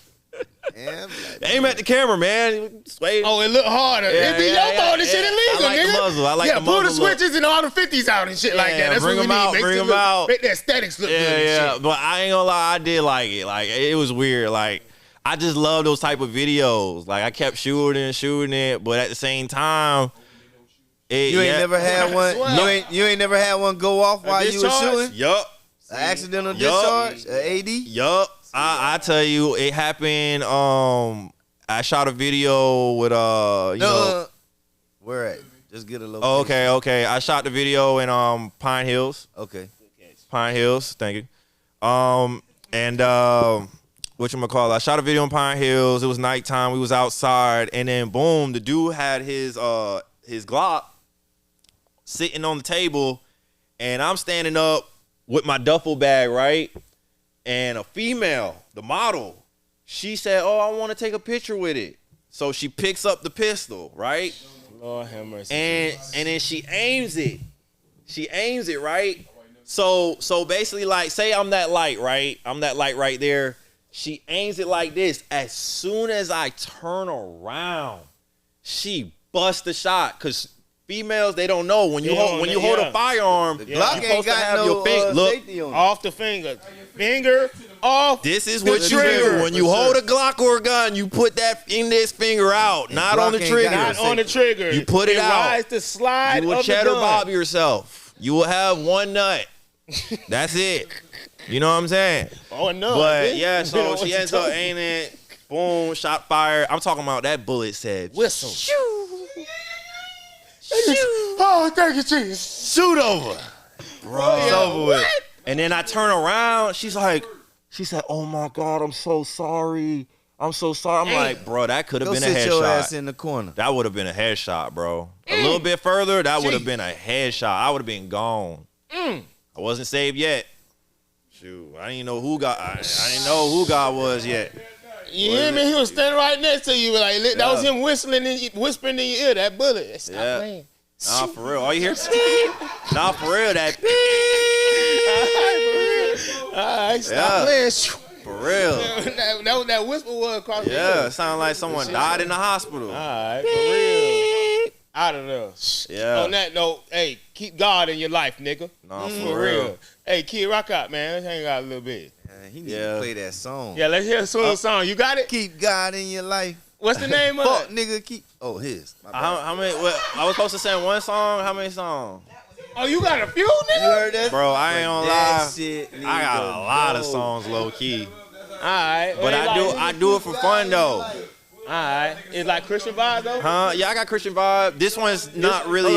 Damn, aim at the camera, man. Sway. Oh, it look harder. It be your fault. This shit illegal, I like nigga. the muzzle. I like the muzzle. Pull the switches and all the 50s out and shit like that. That's bring what we them need. out. Bring them out. Make the aesthetics look good. Yeah. Shit. But I ain't gonna lie, I did like it. Like it was weird. Like I just love those type of videos. Like I kept shooting it, but at the same time, you ain't never had one. You ain't never had one go off while you were shooting. Yup. An accidental discharge. An AD. Yup. I tell you, it happened. I shot a video with where at? Just get a little. Oh, okay. I shot the video in Pine Hills. Okay. Pine Hills. Thank you. And whatchamacallit, I shot a video in Pine Hills. It was nighttime. We was outside, and then boom, the dude had his Glock sitting on the table, and I'm standing up with my duffel bag, right? And a female, the model, she said, "Oh, I want to take a picture with it." So she picks up the pistol, right? Lord have mercy. And then she aims it. She aims it, right? So basically, like, say I'm that light, right? I'm that light right there. She aims it like this. As soon as I turn around, she busts the shot. Cause females, they don't know when you hold a firearm. The Glock ain't got no safety on it. Off the finger. Finger off. This is what you do. When you hold a Glock or a gun, you put that index finger out, not on the trigger. Not on the trigger. You put it out. Rides the slide. You will cheddar bob yourself. You will have one nut. That's it. You know what I'm saying? Oh no. But yeah, so she ends up aiming it. Boom, shot fire. I'm talking about that bullet said whistle. Shoo. Oh, thank you, Jesus. Shoot over. Bro, it's over with. And then I turn around. She said, "Oh my God, I'm so sorry. I'm so sorry." I'm like, bro, that could have been a headshot. Go sit your ass in the corner. That would have been a headshot, bro. A little bit further, that would have been a headshot. I would have been gone. I wasn't saved yet. Shoot, I didn't know who God. I didn't know who God was yet. You hear me? He was standing right next to you. Like that was him whispering in your ear. That bullet. Stop playing. Nah, for real. All you hear? Nah, for real. That. All right, stop playing. For real. that whisper was across the room. Yeah, it sounded like someone died in the hospital. All right, for real. I don't know. Yeah. On that note, hey, keep God in your life, nigga. Nah, for real. Hey, Kid, rock out, man. Let's hang out a little bit. He need to play that song. Yeah, let's hear a song. You got it? Keep God in your life. What's the name of Fuck, it? nigga, keep. Oh, his. How many? I was supposed to sing one song. How many songs? Oh, you got a few, nigga? You heard that? Bro, I ain't gonna lie. Shit I got a lot of songs low key. All right. But I do it for fun though. All right. It's like Christian vibe though? Huh? Yeah, I got Christian vibe. This one's not really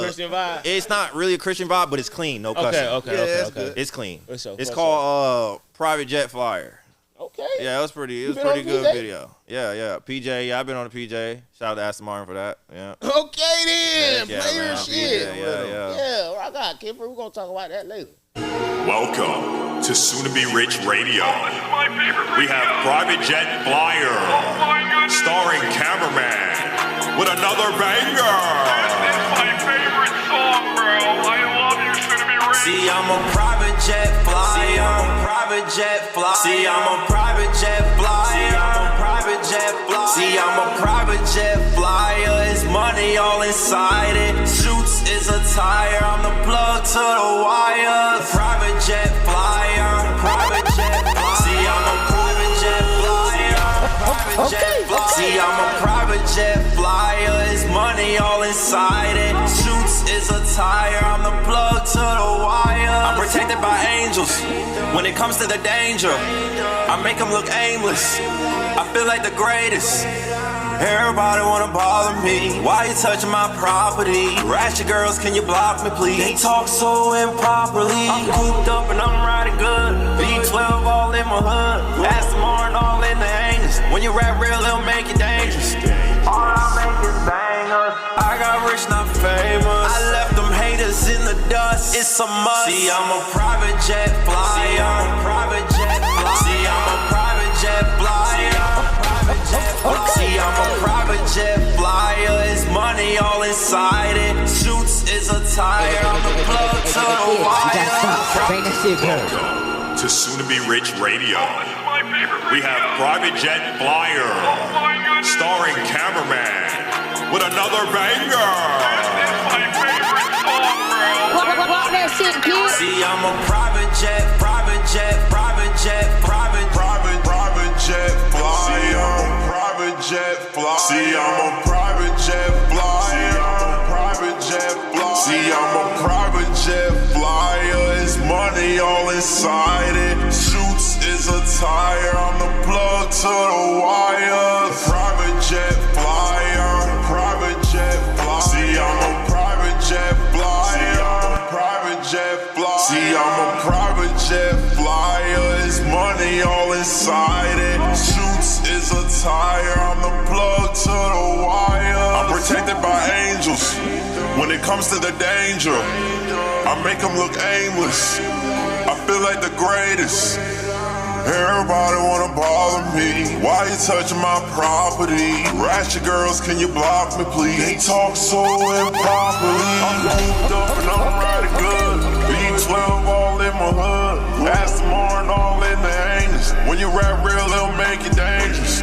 Christian vibe. It's not really a Christian vibe, but it's clean. No cussing. Okay. It's clean. It's called Private Jet Flyer. Okay. Yeah, it was pretty good video. Yeah. PJ, I've been on the PJ. Shout out to Aston Martin for that. Yeah. Okay then. Play your shit. Yeah. Yeah, I got Kipper. We're gonna talk about that later. Welcome to Soon to Be Rich Radio. We have Private Jet Flyer, starring Cameraman, with another banger. This is my favorite song, bro. I love you, Soon to Be Rich. See, I'm a private jet flyer. See, I'm a private jet flyer. See, I'm a private jet flyer. See, I'm a private jet flyer. See, I'm a private jet flyer. It's money all inside it. Suits is attire. I'm the plug to the wire. Private jet flyer. Private jet flyer. See, I'm a private jet flyer. Private jet flyer. See, I'm a private jet flyer. It's money all inside it. Suits is attire. I'm the plug to the wire. I'm protected by angels. When it comes to the danger, I make them look aimless. I feel like the greatest. Everybody wanna bother me. Why you touching my property? Ratchet girls, can you block me, please? They talk so improperly. I'm cooped up and I'm riding good. B12 all in my hood. Aston Martin all in the hangers. When you rap real, it'll make you dangerous. All I make is bangers. I got rich, not famous. I left them haters in the dust. it's a must. See, I'm a private jet flyer. See, I'm a private jet flyer. See, I'm a private jet flyer. See, I'm a private jet flyer. It's money all inside it. Shoots is a tire. I'm the plug to the wire. Welcome to Soon to Be Rich Radio. We have Private Jet Flyer, starring Cameraman, with another banger. See, I'm a private jet flyer. See, I'm a private jet flyer. See, I'm a private jet flyer. See, I'm a private jet flyer. It's money all inside it. Shoots is a tire. I'm the plug to the wire. Private jet flyer. Private jet flyer. See, I'm a private jet flyer. Private jet flyer. See, I'm a private jet flyer. It's money all inside it. Shoots is a tire. I'm the plug to the wire. I'm protected by angels. When it comes to the danger, I make them look aimless. I feel like the greatest. Everybody wanna bother me. Why you touching my property? Ratchet girls, can you block me, please? They talk so improperly. I'm cooped up and I'm riding good. B12 all in my hood. Aston Martin all in the anus. When you rap real, it'll make you dangerous.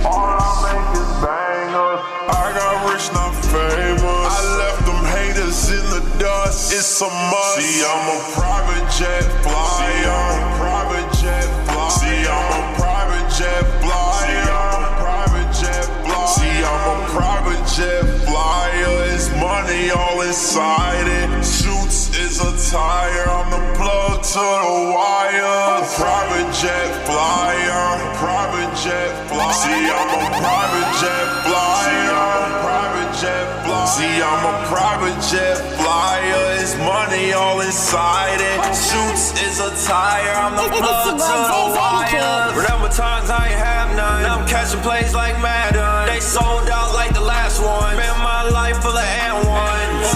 All I make is bangers. I got rich, not famous. I left them haters in the dust. It's a must. See, I'm a private jet flyer. See, I'm a private jet flyer. See, I'm a private jet flyer. See, I'm a private jet flyer. See, I'm a private jet flyer. It's money all inside it. Shoots is a tire. I'm the plug to the wire. Private jet flyer. Private jet flyer. See, I'm a private jet flyer. See, I'm a private jet flyer. See, I'm a private jet flyer. It's money all inside it. Shoots is a tire. I'm the plug to the wire. Remember times I ain't have none. Now I'm catching plays like Madden. They sold out like the last one. Man, my life full of and-ones.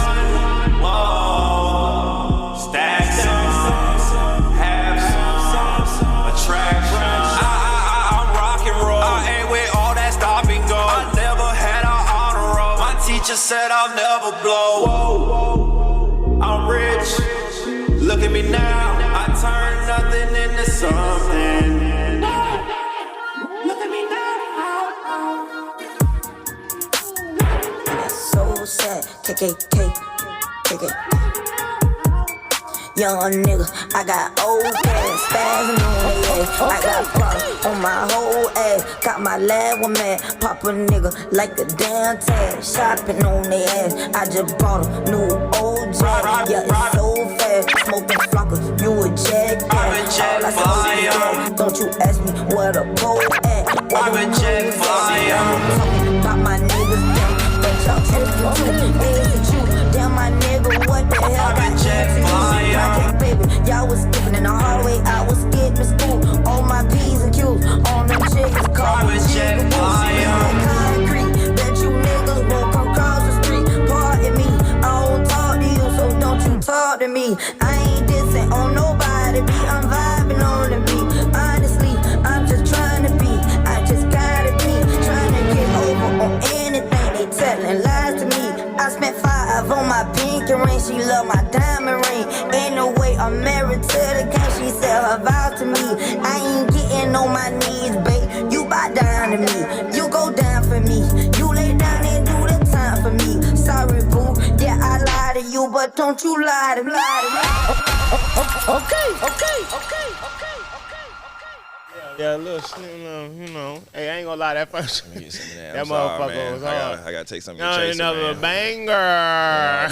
Stack some, have some, attraction. I'm rock and roll. I ain't with all that stop and go. I never had an honor roll. My teacher said I'll never blow. I'm rich. Look at me now. I turned nothing into something. Look at me now. So sad. KKK. Young nigga, I got old ass, spazzing on they ass. I got product on my whole ass. Got my lab one man, pop a nigga like a damn tag. Shopping on they ass, I just bought a new old jag. Yeah, it's so fast, smoking flocker, you a jackass. All I say is that, don't you ask me where the pole at. Private jet flyer. I'm talking about my niggas, damn. But y'all tripping too, is it you? Damn, my nigga, what the hell got you? Project baby, y'all was skipping in the hallway, I was skipping school. All my P's and Q's on them chickens, call me chicken concrete. Bet you niggas won't come cross the street. Pardon me, I don't talk to you, so don't you talk to me. I ain't dissing on nobody, I'm vibing on the beat. Honestly, I'm just trying to be, I just gotta be trying to get over on anything they telling lies to me. I spent 5 on my pinky ring, she love my diamond ring. Ain't no way I'm married to the game, she said her vows to me. I ain't getting on my knees, babe, you bow down to me. You go down for me, you lay down and do the time for me. Sorry boo, yeah I lied to you, but don't you lie to me. Okay. Yeah, a little, you know. Hey, I ain't gonna lie, that first. Let me get some of that. That I'm sorry, motherfucker was hard. I gotta take some of your chaser, another man. banger.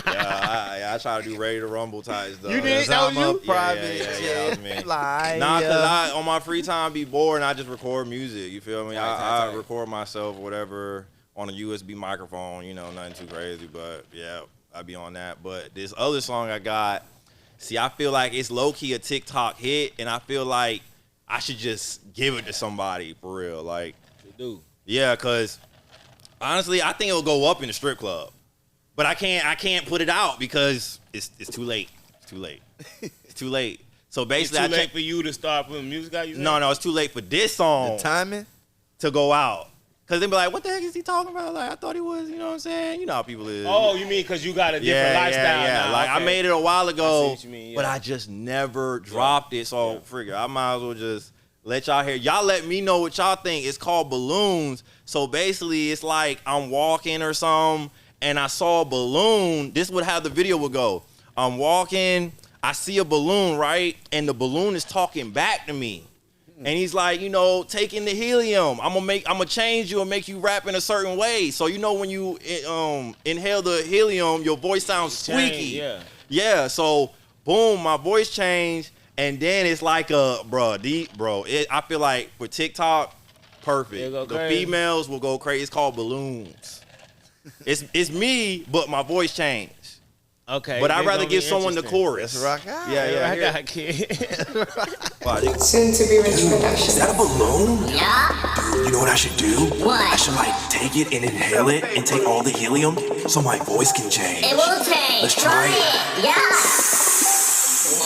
Yeah, I try to do Ready to Rumble ties though. You did? That was you? Private that was me. flyer. Nah, cause I on my free time be bored and I just record music. You feel me? I record myself or whatever on a USB microphone. You know, nothing too crazy, but yeah, I be on that. But this other song I got, see, I feel like it's low key a TikTok hit, and I feel like I should just give it to somebody for real. Like, You do. yeah, cause honestly, I think it'll go up in the strip club. But I can't put it out because it's too late. It's too late. It's too late. So basically, it's too late for you to start putting music out. No, it's too late for this song. The timing to go out. Cause they be like, what the heck is he talking about? Like, I thought he was, you know what I'm saying? You know how people is. Oh, you mean because you got a different lifestyle now. Like, okay. I made it a while ago, I see what you mean, but I just never dropped it. So, figure, I might as well just let y'all hear. Y'all let me know what y'all think. It's called Balloons. So, basically, it's like I'm walking or something, and I saw a balloon. This would how the video would go. I'm walking, I see a balloon, right? And the balloon is talking back to me. And he's like, you know, taking the helium. I'm gonna change you and make you rap in a certain way. So you know when you inhale the helium, your voice sounds squeaky. Yeah. So boom, my voice changed, and then it's like I feel like for TikTok, perfect. The females will go crazy. It's called Balloons. It's me, but my voice changed. Okay. But I'd rather give someone the chorus. That's rock out. Yeah. I got a kid. Soon to be rich production. Is that a balloon? Yeah. Dude, you know what I should do? What? I should take it and inhale it and take all the helium so my voice can change. It will change. Let's try it. Yeah.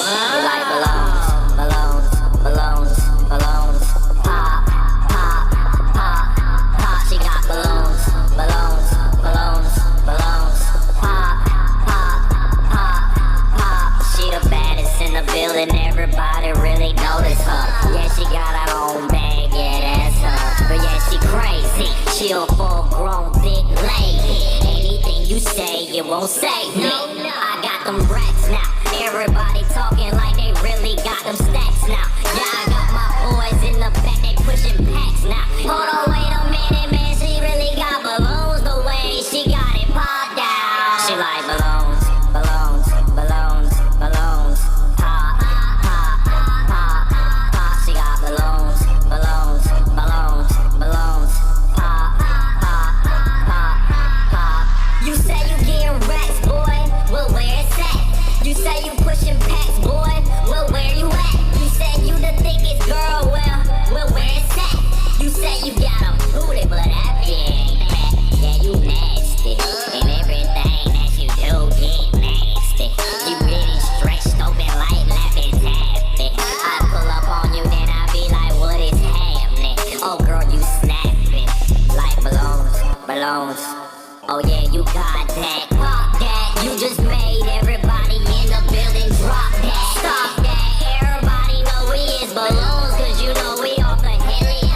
You like balloons, balloons, balloons, balloons. Pop, pop, pop, pop. She got balloons, balloons, balloons, balloons. Pop, pop, pop, pop. She the baddest in the building. Everybody really notice her. Yeah, she got her own bag. Yeah, that's her. But yeah, she crazy. She a full-grown big lady. Anything you say, it won't save me. I got them racks now. Everybody talking like they really got them stacks now. Yeah, I got my boys in the back, they pushing packs now. Hold on, wait a minute, man, she really got balloons the way she got it popped out. She like balloons, balloons, balloons, balloons. Pop, pop, pop, pop. She got balloons, balloons, balloons, balloons. Pop, pop, pop, pop. You say you getting racks, boy, well, where it's at? You say you pushing packs, boy, well, where you at? You say you the thickest girl, well, where it's at? You say you got a booty, but that bitch ain't fat. Yeah, you nasty, and everything that you do get nasty. You really stretched open like laughing taffy. I pull up on you, then I be like, what is happening? Oh, girl, you snapping like balloons, balloons. Oh, yeah, you got that, pop that. You just made everybody in the building drop that. Stop that, everybody know we is balloons, cause you know we off the helium.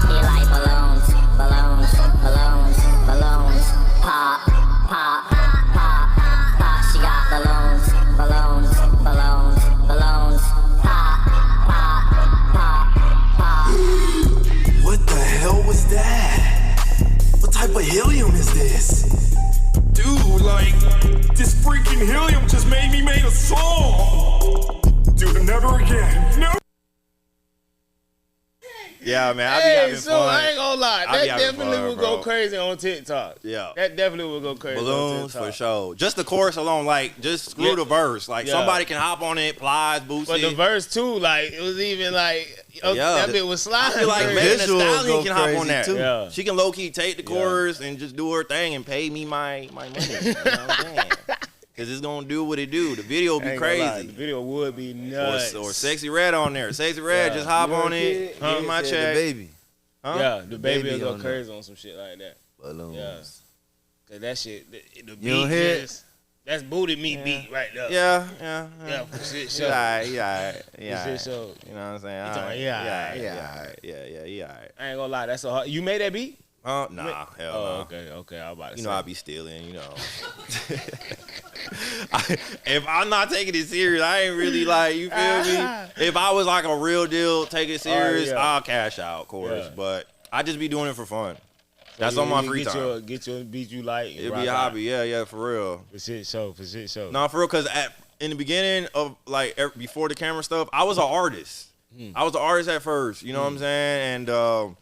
He like balloons, balloons, balloons, balloons. Pop, pop, pop, pop. She got balloons, balloons, balloons, balloons. Pop, pop, pop, pop. What the hell was that? What type of helium is this? Dude, this freaking helium just made me make a song. Dude, never again. No. Yeah, man, I be having fun. I ain't gonna lie. That definitely would go crazy on TikTok. Yeah. That definitely would go crazy Balloons on TikTok. for sure. Just the chorus alone, just screw the verse. Somebody can hop on it, Plies, Boosie. But the verse too, it was even that bit was sliding. I feel like Megan Thee Stallion can hop on that. Too. Yeah. She can low-key take the chorus and just do her thing and pay me my money. You know what I'm saying? Because it's going to do what it do. The video will be crazy. The video would be nuts. Or Sexy Red on there. Sexy Red, just hop on it, give me my check. The baby. Huh? Yeah, the baby will go on crazy on some shit like that. Balloons. Yeah. Cause that shit, the beat You don't hear it? that's booty meat beat right there. Yeah. Yeah, for shit show. Yeah. For shit show. You know what I'm saying? Yeah. I ain't gonna lie, that's so hard. You made that beat? Nah, hell no. Okay. I was about to You say. know I be stealing, you know. If I'm not taking it serious, I ain't really you feel me? If I was a real deal, take it serious, I'll cash out, of course. Yeah. But I just be doing it for fun. That's on my free time. Get your beat you like. It'd be a hobby, yeah, for real. For shit show. No, for real, because in the beginning of before the camera stuff, I was an artist. I was an artist at first, you know what I'm saying? And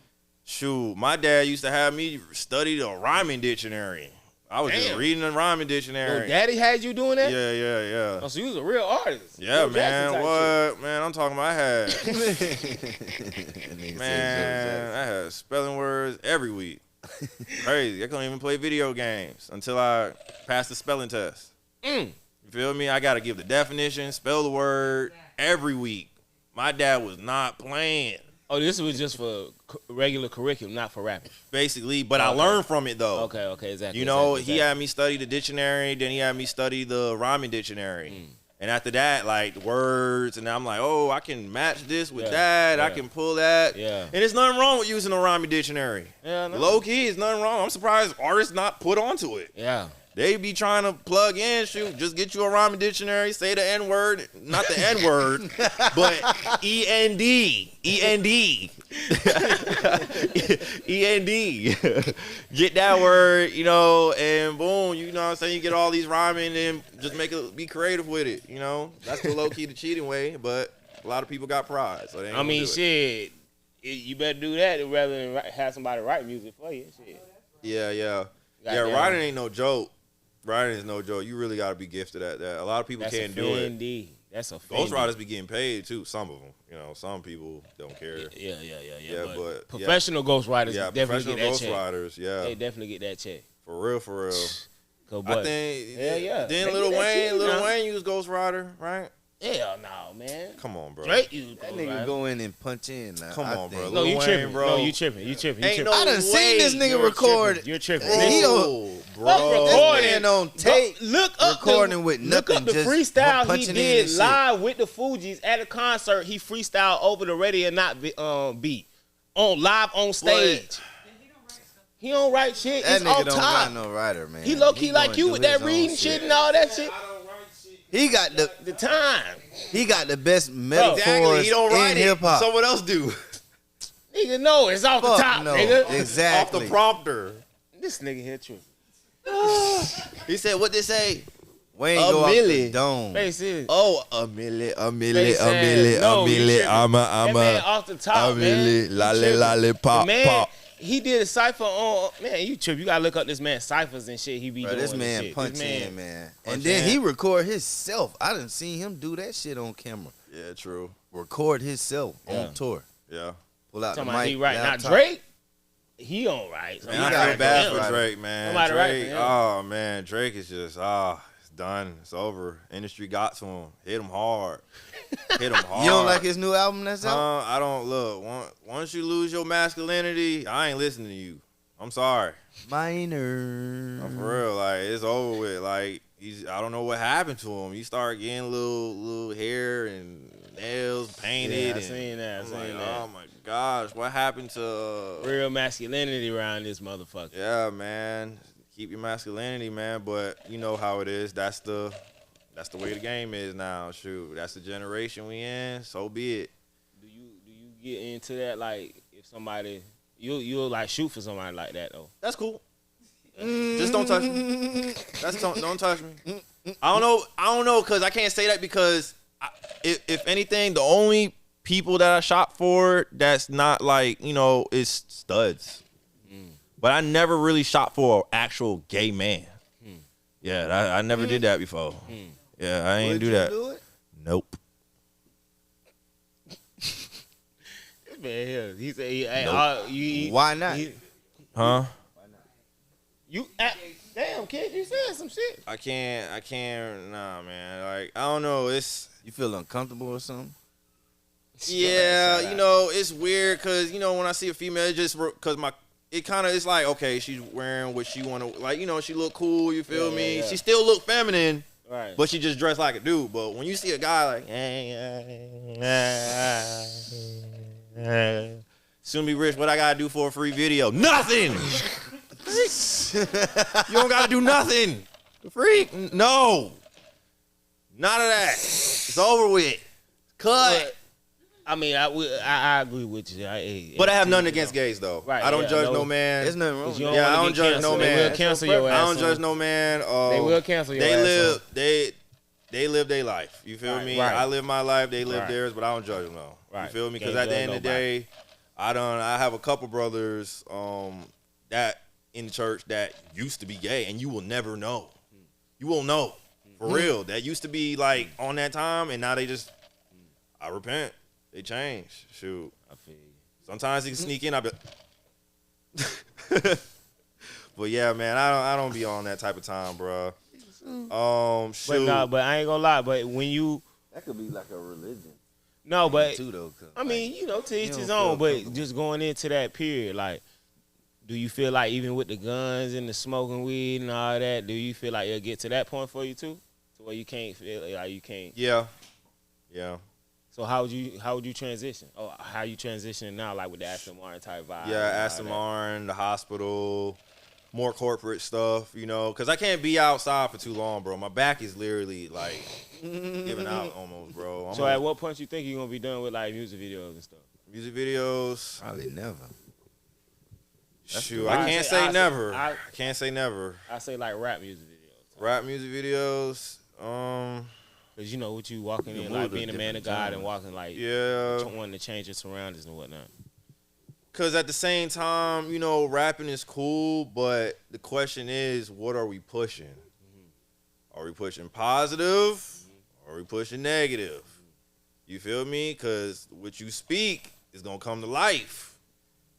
shoot, my dad used to have me study the rhyming dictionary. I was just reading the rhyming dictionary. Your daddy had you doing that? Yeah. Oh, so you was a real artist. Yeah, man. What? Man, I'm talking about I had spelling words every week. Crazy. I couldn't even play video games until I passed the spelling test. You feel me? I got to give the definition, spell the word every week. My dad was not playing. Oh, this was just for regular curriculum, not for rapping. Basically, but I learned from it, though. Okay, exactly. You know, exactly. He had me study the dictionary, then he had me study the rhyming dictionary. And after that, like, the words, and I'm like, oh, I can match this with that. I can pull that. Yeah. And there's nothing wrong with using a rhyming dictionary. Yeah, no. Low key, it's nothing wrong. I'm surprised artists not put onto it. Yeah. They be trying to plug in, shoot, just get you a rhyming dictionary, say the N-word, not the N-word, but E-N-D, E-N-D, E-N-D. Get that word, you know, and boom, you know what I'm saying, you get all these rhyming and just be creative with it, you know. That's the low-key, the cheating way, but a lot of people got pride, so they ain't I mean, do shit, you better do that rather than have somebody write music for you, shit. Yeah, writing ain't no joke. Writing is no joke. You really got to be gifted at that. A lot of people can't do it. That's a Ghostwriters be getting paid too. Some of them, you know, some people don't care. Yeah. But professional ghostwriters definitely get that ghostwriters, check. They definitely get that check. For real. I think. Then Lil Wayne used ghostwriter, right? Hell no, man. Come on, bro. Drake used that nigga go in and punch in. Now. Come on, bro. No, you tripping, bro. No, you tripping. Ain't no I done seen this nigga record. You're tripping. Bro. Recording on tape. Look up recording with nothing. Look up the freestyle he did live with the Fugees at a concert. He freestyled over the Ready or Not beat live on stage. He don't write shit. That It's nigga off don't top. got no writer, man. He low key like you with that reading shit and all that shit. He got the time. He got the best metaphors he don't write in hip hop. Someone else do. Nigga, no, it's off the top, nigga. Exactly. Off the prompter. This nigga here true. He said, what they say? Wayne go off the dome. Oh, a milli. I'm off the top, man. Lollipop, pop. He did a cipher on, man, you trip. You gotta look up this man ciphers and shit he be doing. This man shit. punch in, man. And then he record himself. I done seen him do that shit on camera. Yeah, true. Record himself on tour. Yeah. Pull out the mic. He right. Not laptop. Drake. He don't write. Man, I feel bad for Drake, man. Drake, oh man, Drake is just it's done. It's over. Industry got to him. Hit him hard. Hit him hard. You don't like his new album that's out? I don't look. Once you lose your masculinity, I ain't listening to you. I'm sorry. Minor. For real, like it's over with. Like I don't know what happened to him. You start getting little hair and nails painted. Yeah, I seen that. Oh my gosh, what happened to real masculinity around this motherfucker? Yeah, man. Keep your masculinity, man. But you know how it is. That's the way the game is now. Shoot, that's the generation we in. So be it. Do you get into that? Like, if somebody you'll like shoot for somebody like that though? That's cool. Just don't touch me. Don't touch me. I don't know, cause I can't say that because if anything, the only people that I shop for that's not like is studs. But I never really shot for an actual gay man. Yeah, I never did that before. Yeah, I ain't do that. Do it? Nope. This man here, he said, nope. Why not? Huh? You damn kid, you said some shit. I can't. Nah, man. Like I don't know. You feel uncomfortable or something? Yeah, it's weird because when I see a female, just because it's like, okay, she's wearing what she want to, like, she look cool, you feel me? Yeah. She still look feminine, right? But she just dressed like a dude. But when you see a guy like, soon be rich, what I gotta do for a free video? Nothing! You don't gotta do nothing. Freak? No. None of that. It's over with. Cut. I mean, I agree with you. But I have nothing against gays, though. Right, I don't judge no man. There's nothing wrong. I don't judge no man. They will cancel your ass. I don't judge no man. They will cancel your ass. They live their life. You feel me? Right. I live my life. They live theirs, but I don't judge them, though. Right. You feel me? Because at the end of the day, I have a couple brothers that in church that used to be gay, and you will never know. You won't know. For real. That used to be like on that time, and now they just, I repent. They change. Shoot. I feel you. Sometimes he can sneak in. I be But yeah, man, I don't be on that type of time, bro. Shoot. But I ain't gonna lie. But when you, that could be like a religion. No, but too, though, I mean, to each his own. But just going into that period, like, do you feel like even with the guns and the smoking weed and all that, do you feel like it'll get to that point for you too, to where you can't feel like you can't? Yeah. So how would you transition? Oh, how you transitioning now, like with the Aston Martin type vibe? Yeah, Aston Martin, the hospital, more corporate stuff, because I can't be outside for too long, bro. My back is literally like giving out almost, bro. So at what point you think you're gonna be done with like music videos and stuff? Music videos? Probably never. Shoot, I can't say never. I can't say never. I say like rap music videos. Rap music videos. Cause what you walking in, like being a man of God and walking like wanting to change your surroundings and whatnot. Cause at the same time, rapping is cool, but the question is, what are we pushing? Mm-hmm. Are we pushing positive? Mm-hmm. Or are we pushing negative? Mm-hmm. You feel me? Cause what you speak is gonna come to life.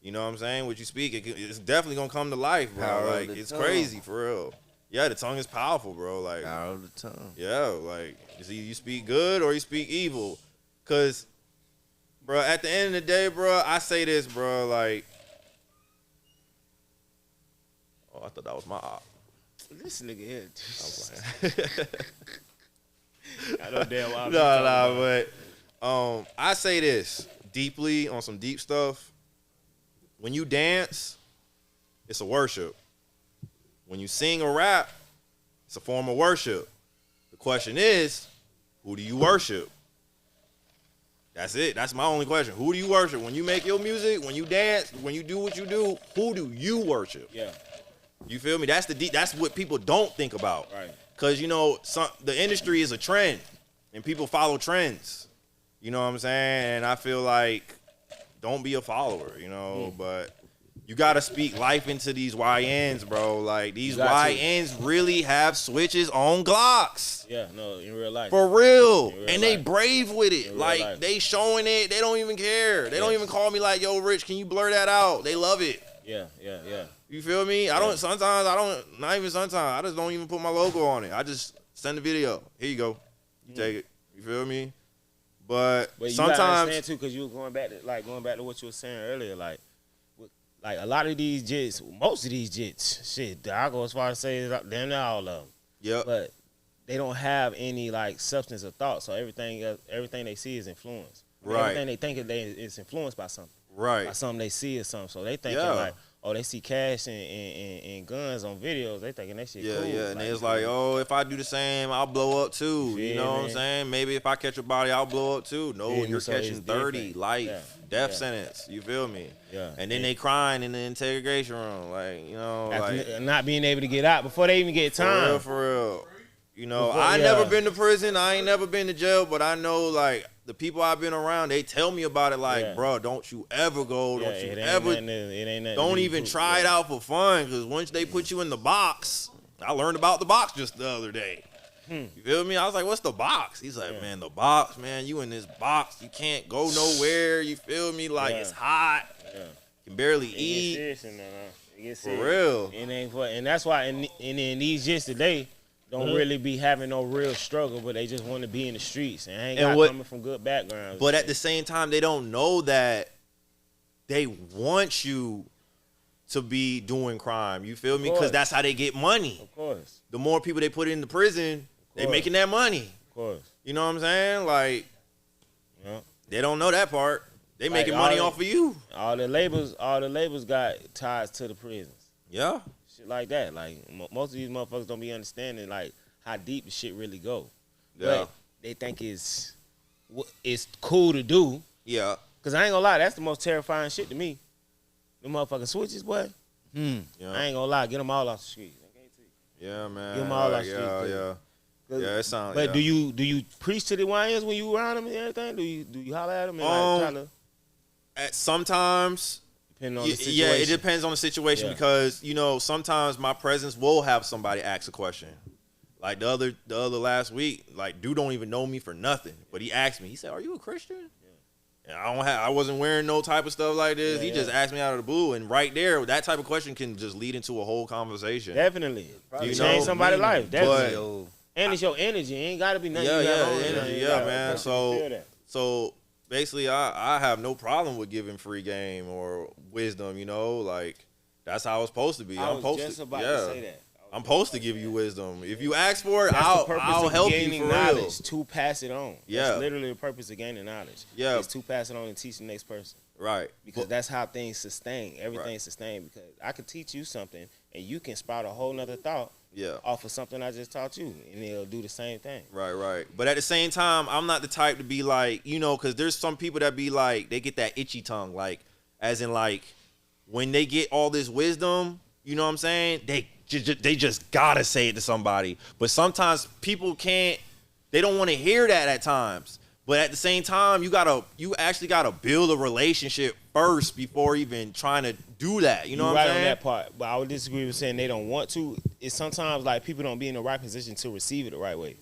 You know what I'm saying? What you speak, it's definitely gonna come to life, bro. Like it's crazy for real. Yeah, the tongue is powerful, bro. Like power of the tongue. Yeah, like it's either you speak good or you speak evil. Cause, bro, at the end of the day, bro, I say this, bro. Like, I thought that was my op. This nigga here. I'm playing. I know damn well. But I say this deeply on some deep stuff. When you dance, it's a worship. When you sing or rap, it's a form of worship. The question is, who do you worship? That's it. That's my only question. Who do you worship? When you make your music, when you dance, when you do what you do, who do you worship? Yeah. You feel me? That's what people don't think about. Right. Because, the industry is a trend, and people follow trends. You know what I'm saying? And I feel like, don't be a follower, but you got to speak life into these YNs, bro. Like, these YNs really have switches on Glocks. Yeah, no, in real life. For real. And they brave with it. Like, they showing it. They don't even care. They don't even call me like, yo, Rich, can you blur that out? They love it. Yeah. You feel me? Not even sometimes, I just don't even put my logo on it. I just send the video. Here you go. You take it. You feel me? But you sometimes, gotta understand too, because you were going back to what you were saying earlier, like a lot of these jits, most of these jits, shit, I go as far as say damn near all of them. Yeah. But they don't have any like substance or thought, so everything they see is influenced. Right. Everything they think is influenced by something. Right. By something they see or something. So they thinking like, oh, they see cash and guns on videos. They thinking that shit cool. Yeah, and it's like, oh, if I do the same, I'll blow up too. You know what I'm saying? Maybe if I catch a body, I'll blow up too. No, you're catching 30, life, death sentence. You feel me? Yeah. And then they crying in the interrogation room, like, not being able to get out before they even get time. For real. I never been to prison. I ain't never been to jail, but I know like the people I've been around, they tell me about it like, bro, don't you ever go. Don't you ever. Don't even try it out for fun, because once they put you in the box, I learned about the box just the other day. You feel me? I was like, what's the box? He's like, man, the box, man, you in this box. You can't go nowhere. You feel me? Like, it's hot. You can barely eat. It gets for real. And that's why in these jits today, don't really be having no real struggle, but they just want to be in the streets and ain't coming from good backgrounds. But at the same time, they don't know that they want you to be doing crime. You feel me? Because that's how they get money. Of course. The more people they put into prison, they making that money. Of course. You know what I'm saying? Like, they don't know that part. They making money off of you. All the labels got ties to the prisons. Yeah. Shit like that. Like, most of these motherfuckers don't be understanding, like, how deep the shit really go. Yeah. But they think it's cool to do. Yeah. Because I ain't gonna lie, that's the most terrifying shit to me. The motherfucking switches, boy. Yeah. I ain't gonna lie, get them all off the street. Yeah, man. Get them all off the street. Yeah, it sounds. But do you preach to the YNs when you around them and everything? Do you holler at them and try to? Sometimes. Depending on the situation. Yeah, it depends on the situation because sometimes my presence will have somebody ask a question. Like the other last week, like dude don't even know me for nothing, but he asked me. He said, "Are you a Christian?" I wasn't wearing no type of stuff like this. Yeah, he just asked me out of the blue, and right there, that type of question can just lead into a whole conversation. Definitely. You change somebody's life. Definitely. And it's your energy. It ain't got to be nothing. Man. So basically, I have no problem with giving free game or wisdom. Like that's how it's supposed to be. I'm just about to say that. I'm supposed to give you wisdom. If you ask for it, I'll help you for knowledge real. To pass it on. Yeah. That's literally the purpose of gaining knowledge. Yeah. It's to pass it on and teach the next person. Right. Because that's how things sustain. Everything's sustained. Because I could teach you something and you can sprout a whole nother thought off of something I just taught you. And it'll do the same thing. Right. But at the same time, I'm not the type to be like, because there's some people that be like, they get that itchy tongue. Like, as in like, when they get all this wisdom, you know what I'm saying? They just gotta say it to somebody. But sometimes people can't, they don't want to hear that at times. But at the same time, you actually gotta build a relationship first before even trying to do that. You know what I'm saying? On that part. But I would disagree with saying they don't want to. It's sometimes like people don't be in the right position to receive it the right way.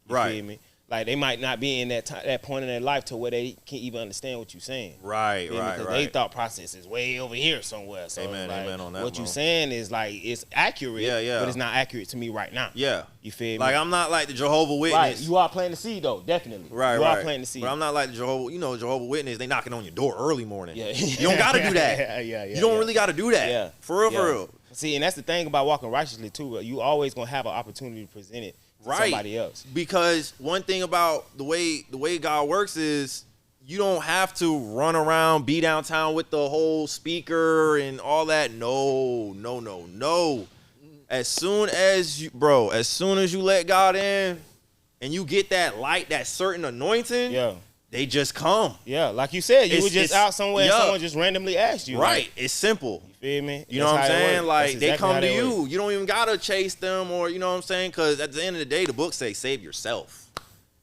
You feel me? Like they might not be in that point in their life to where they can't even understand what you're saying. Right. They thought process is way over here somewhere. So amen on that. What you're saying is like it's accurate, but it's not accurate to me right now. Yeah. You feel me? Like I'm not like the Jehovah's Witness. Right. You are planting the seed though, definitely. Right. You are planting the seed. But I'm not like the Jehovah's Witness. They knocking on your door early morning. Yeah. You don't gotta do that. You don't really gotta do that. Yeah. For real. See, and that's the thing about walking righteously too. You always gonna have an opportunity to present it to somebody else. Because one thing about the way God works is you don't have to run around, be downtown with the whole speaker and all that. No. As soon as you let God in and you get that light, that certain anointing, they just come. Yeah, like you said, you were just out somewhere and someone just randomly asked you. Right. It's simple. You feel me? You know what I'm saying? Like they come to you. You don't even gotta chase them, or you know what I'm saying? Because at the end of the day, the book say save yourself.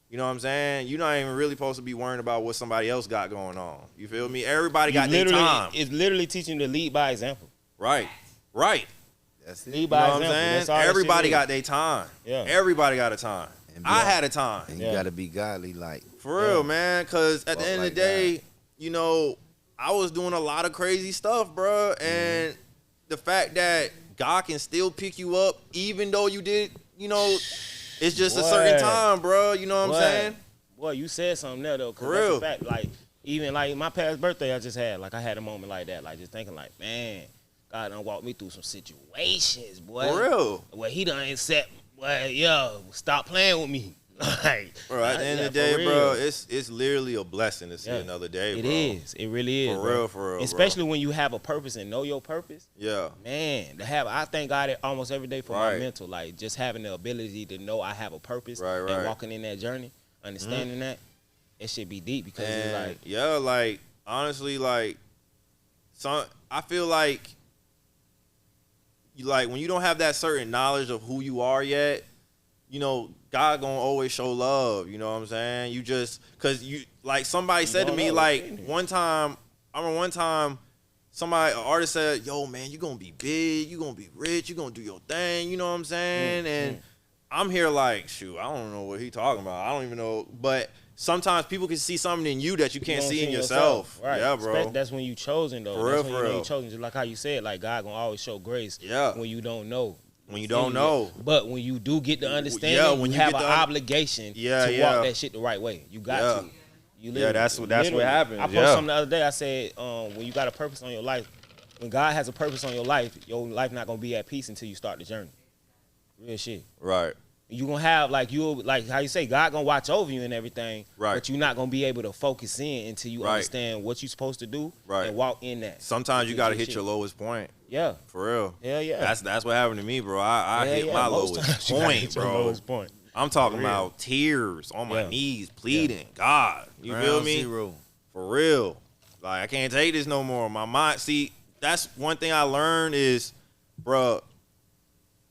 You know what I'm saying? You're not even really supposed to be worrying about what somebody else got going on. You feel me? Everybody got their time. It's literally teaching you to lead by example. Right. That's it. Lead by example. That's all everybody got their time. Yeah. Everybody got a time. I had a time. And you gotta be godly, like for real, man. Because at the end of the day, I was doing a lot of crazy stuff, bro. And the fact that God can still pick you up, even though you did, it's just a certain time, bro. You know what I'm saying? Boy, you said something there though. For real. That's a fact. Like even like my past birthday, I just had I had a moment like that, like just thinking like, man, God done walked me through some situations, boy. For real. Where He done accept. Well, stop playing with me. Like, bro, at the end of the day, bro, it's literally a blessing to see another day, bro. It is. It really is. For real. Especially when you have a purpose and know your purpose. Yeah. Man, I thank God almost every day for my mental. Like, just having the ability to know I have a purpose and walking in that journey, understanding that, it should be deep because it's like. Yeah, like, honestly, like, I feel like, when you don't have that certain knowledge of who you are yet, God gonna always show love. You know what I'm saying? You just, cause somebody said to me, one time, an artist said, yo, man, you gonna be big, you gonna be rich, you gonna do your thing. You know what I'm saying? And I'm here like, shoot, I don't know what he talking about. I don't even know. But sometimes people can see something in you that you can't see in yourself. Right. Yeah, bro. That's when you chosen, though. For real. You chosen, just like how you said, like God gonna always show grace. Yeah. When you don't know. When you don't know. But when you do get the understanding, when you have an obligation to walk that shit the right way. You got to. That's what happens. I posted something the other day. I said, when you got a purpose on your life, when God has a purpose on your life not gonna be at peace until you start the journey. Real shit. Right. You gonna have like how you say, God gonna watch over you and everything. Right. But you're not gonna be able to focus in until you understand what you're supposed to do and walk in that. Sometimes you gotta hit your lowest point. Yeah. For real. Yeah. That's what happened to me, bro. I hit my lowest point, bro. I'm talking about tears on my knees, pleading. God. You feel me? For real. Like, I can't take this no more. My mind, see, that's one thing I learned is, bro,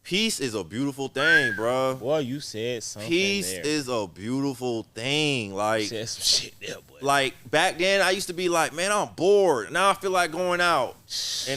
Peace is a beautiful thing, bro. Boy, you said something. Peace there. is a beautiful thing. Like, you said some shit there, boy. Like back then, I used to be like, man, I'm bored. Now I feel like going out, and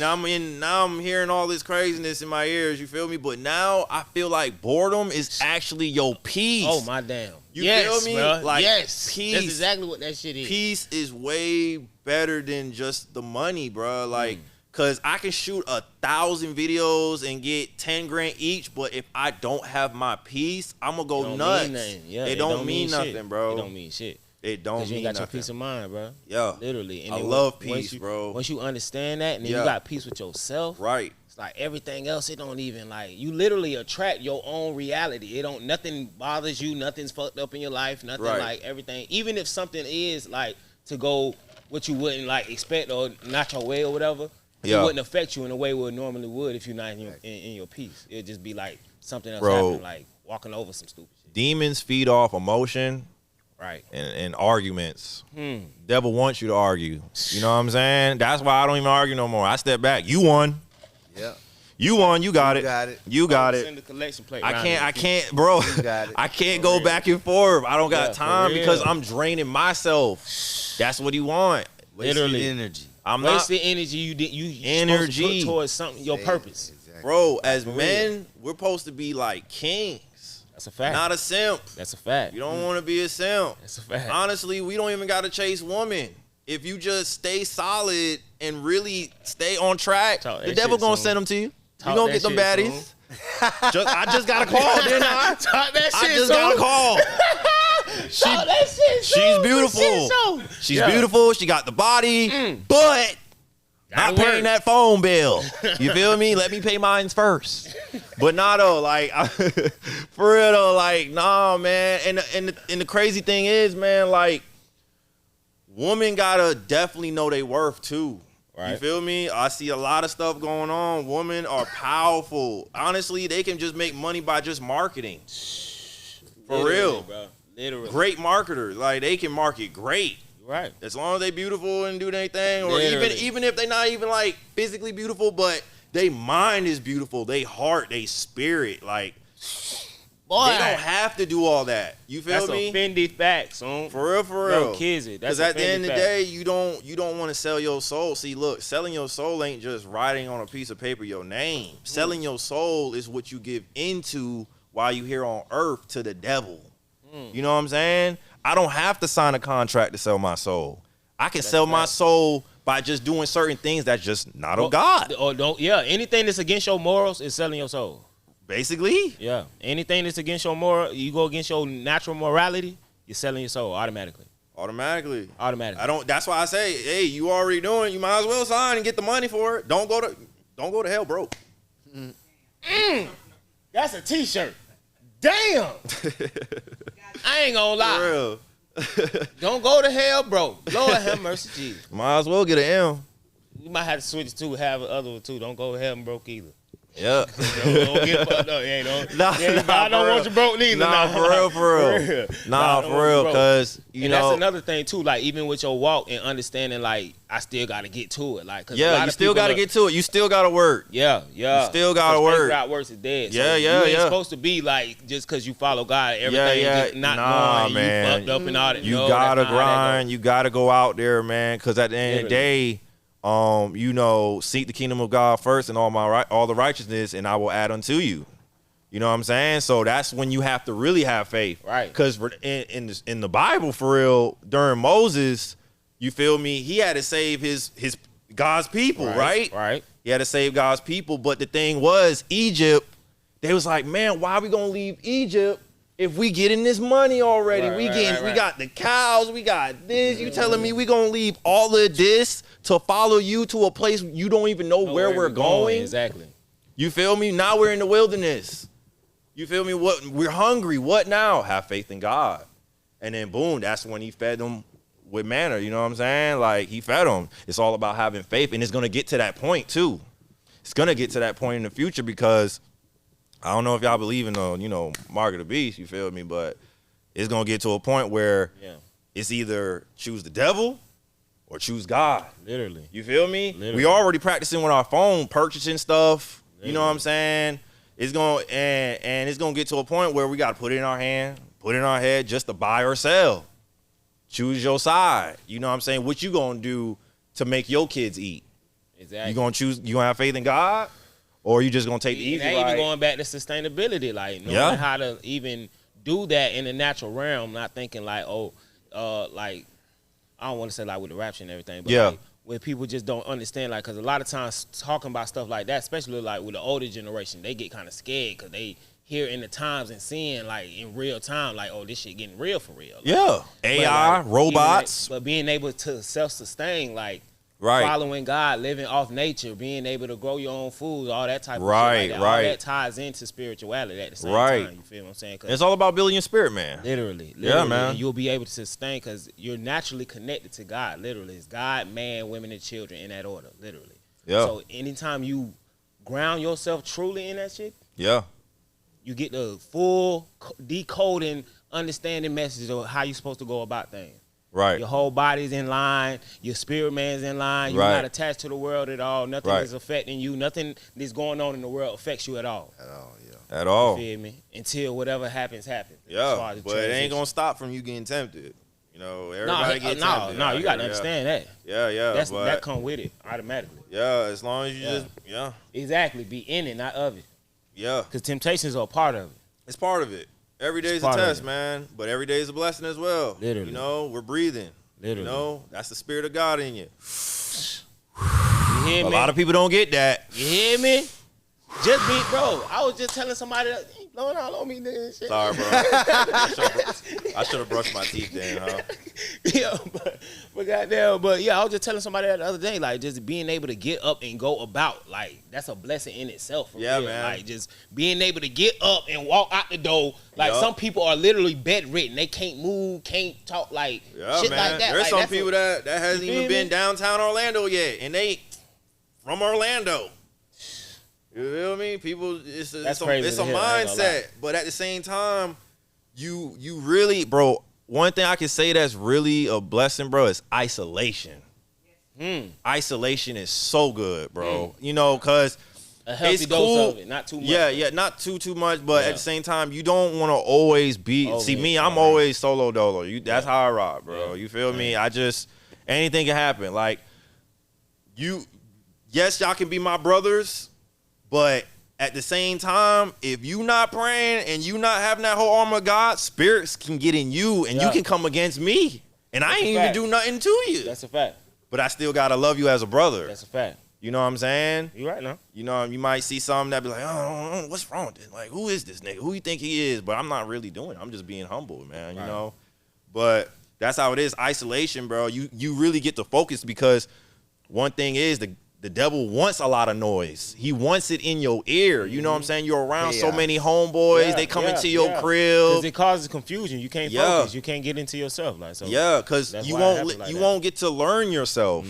now I'm hearing all this craziness in my ears. You feel me? But now I feel like boredom is actually your peace. Oh my damn. You feel me? Bro. Like, yes. peace. That's exactly what that shit is. Peace is way better than just the money, bro. Like. Cause I can shoot 1,000 videos and get 10 grand each, but if I don't have my peace, I'm gonna go nuts. Yeah, it don't mean nothing, shit. bro. It don't mean shit. It don't mean you ain't got nothing. your peace of mind, bro. Yeah, literally. And I love peace, bro. Once you understand that, and then you got peace with yourself, right? It's like everything else. It don't even like you literally attract your own reality. It don't nothing bothers you. Nothing's fucked up in your life. Nothing like everything. Even if something is like to go what you wouldn't like expect or not your way or whatever. It wouldn't affect you in a way it normally would if you're not in your peace. It'd just be like something else happening, like walking over some stupid shit. Demons feed off emotion, right? And arguments. Devil wants you to argue. You know what I'm saying? That's why I don't even argue no more. I step back. You won. Yeah. You won. You got it. You got it. Send the collection plate. I can't, bro. I can't go back and forth. I don't got time because I'm draining myself. That's what you want. Literally energy. I'm wasted energy. You energy supposed to put towards something. Your purpose, exactly. Bro. As men, we're supposed to be like kings. That's a fact. Not a simp. That's a fact. You don't want to be a simp. That's a fact. Honestly, we don't even got to chase women. If you just stay solid and really stay on track, the devil gonna send them to you. You gonna get them baddies. I just got a call, didn't I? Talk that shit, I just got a call. She's beautiful. She's beautiful. She got the body, but not paying that phone bill. You feel me? Let me pay mine first. But nah, though, like for real though, like nah, man. And the crazy thing is, man, like women gotta definitely know their worth too. Right. You feel me? I see a lot of stuff going on. Women are powerful. Honestly, they can just make money by just marketing. For real, bro. Literally. Great marketers. Like they can market great. Right. As long as they beautiful and do their thing, or even if they not even like physically beautiful, but they mind is beautiful, they heart, they spirit, like boy, they don't have to do all that. You feel me? That's offended facts, son. For real. No, Kizzy. Because at the end of the day, you don't want to sell your soul. See, look, selling your soul ain't just writing on a piece of paper your name. Selling your soul is what you give into while you here on earth to the devil. You know what I'm saying? I don't have to sign a contract to sell my soul. I can sell my soul by just doing certain things that's just not of God. Or don't, anything that's against your morals is selling your soul. Basically. Yeah. Anything that's against your moral, you go against your natural morality, you're selling your soul automatically. Automatically. That's why I say, hey, you already doing it. You might as well sign and get the money for it. Don't go to hell broke. That's a t-shirt. Damn. I ain't gonna lie. For real. Don't go to hell, bro. Lord have mercy, Jesus. Might as well get an M. You might have to switch to have the other one too. Don't go to hell broke either. Yeah. Don't get fucked up. I don't want you broke neither. Nah, for real. Nah, for real. Because, you know. That's another thing, too. Like, even with your walk and understanding, like, I still got to get to it. Like, cause you still got to get to it. You still got to work. Yeah. You still got to work. God works is dead. So you ain't supposed to be, like, just because you follow God, everything just not knowing you fucked up and all that. You got to grind. You got to go out there, man. Because at the end of the day, seek the kingdom of God first and all the righteousness, and I will add unto you. You know what I'm saying? So that's when you have to really have faith, right? Because in the Bible, for real, during Moses, you feel me? He had to save his God's people, right? Right. He had to save God's people, but the thing was, Egypt. They was like, man, why are we gonna leave Egypt if we getting this money already? We got the cows, we got this. You telling me we gonna leave all of this to follow you to a place you don't even know where we're going? Exactly. You feel me? Now we're in the wilderness. You feel me? What we're hungry. What now? Have faith in God. And then boom, that's when he fed them with manna. You know what I'm saying? Like he fed them. It's all about having faith, and it's gonna get to that point too. It's gonna get to that point in the future because I don't know if y'all believe in the, mark of the beast, you feel me? But it's going to get to a point where it's either choose the devil or choose God. Literally. You feel me? Literally. We already practicing with our phone, purchasing stuff. Literally. You know what I'm saying? it's going and it's gonna get to a point where we gotta put it in our hand, put it in our head, just to buy or sell. Choose your side. You know what I'm saying? What you gonna do to make your kids eat? Exactly. You gonna have faith in God, or you just gonna take the easy ride? ride? Even going back to sustainability, like knowing how to even do that in the natural realm, not thinking like, like I don't want to say like with the rapture and everything, but like where people just don't understand, like, because a lot of times talking about stuff like that, especially like with the older generation, they get kind of scared because they hear in the times and seeing like in real time, like, oh, this shit getting real for real. Like, AI, robots. But being able to self-sustain, like, right, following God, living off nature, being able to grow your own food, all that type of right, shit. Like that. Right. All that ties into spirituality at the same time. You feel what I'm saying? It's all about building your spirit, man. Literally. Yeah, man. And you'll be able to sustain because you're naturally connected to God. Literally. It's God, man, women, and children in that order. Literally. Yeah. So anytime you ground yourself truly in that shit, you get the full decoding, understanding message of how you're supposed to go about things. Right. Your whole body's in line. Your spirit man's in line. You're not attached to the world at all. Nothing is affecting you. Nothing that's going on in the world affects you at all. At all. You feel me? Until whatever happens. Yeah, but it ain't going to stop from you getting tempted. You know, everybody gets tempted. No, you got to understand that. Yeah. That come with it automatically. Yeah, as long as you Exactly. Be in it, not of it. Yeah. Because temptations are a part of it. It's part of it. Every day's a test, man. But every day is a blessing as well. Literally. You know, we're breathing. Literally. You know, that's the spirit of God in you. You hear me? A lot of people don't get that. You hear me? Just be, bro. I was just telling somebody that he blowing all on me, nigga. And shit. Sorry, bro. I should have brushed my teeth then, huh? Yeah, but goddamn, I was just telling somebody that the other day, like, just being able to get up and go about, like, that's a blessing in itself. For real. Man. Like, just being able to get up and walk out the door. Like, some people are literally bedridden. They can't move, can't talk, like, shit man. like that. There's like, some people that hasn't even been downtown Orlando yet, and they from Orlando. You feel me? People, it's a mindset, but at the same time, you really, bro. One thing I can say that's really a blessing, bro, is isolation. Isolation is so good, bro. You know, cause a healthy dose of it, not too much. Yeah, not too much, but at the same time, you don't want to always be. See, me, I'm always solo dolo. That's how I rock, bro. You feel me? I just anything can happen. Like yes, y'all can be my brothers. But at the same time, if you not praying and you not having that whole armor of God, spirits can get in you and you can come against me. And I ain't even do nothing to you. That's a fact. But I still got to love you as a brother. That's a fact. You know what I'm saying? You right now. You know, you might see something that be like, oh, what's wrong with this? Like, who is this nigga? Who you think he is? But I'm not really doing it. I'm just being humble, man, you know? But that's how it is. Isolation, bro. You really get to focus because one thing is the devil wants a lot of noise. He wants it in your ear. You know what I'm saying? You're around so many homeboys. They come into your crib. Because it causes confusion. You can't focus. You can't get into yourself. Like, so because you won't get to learn yourself.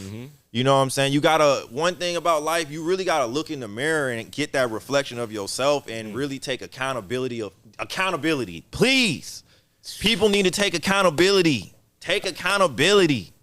You know what I'm saying? You gotta, one thing about life, you really gotta look in the mirror and get that reflection of yourself and really take accountability. Please. People need to take accountability. Take accountability.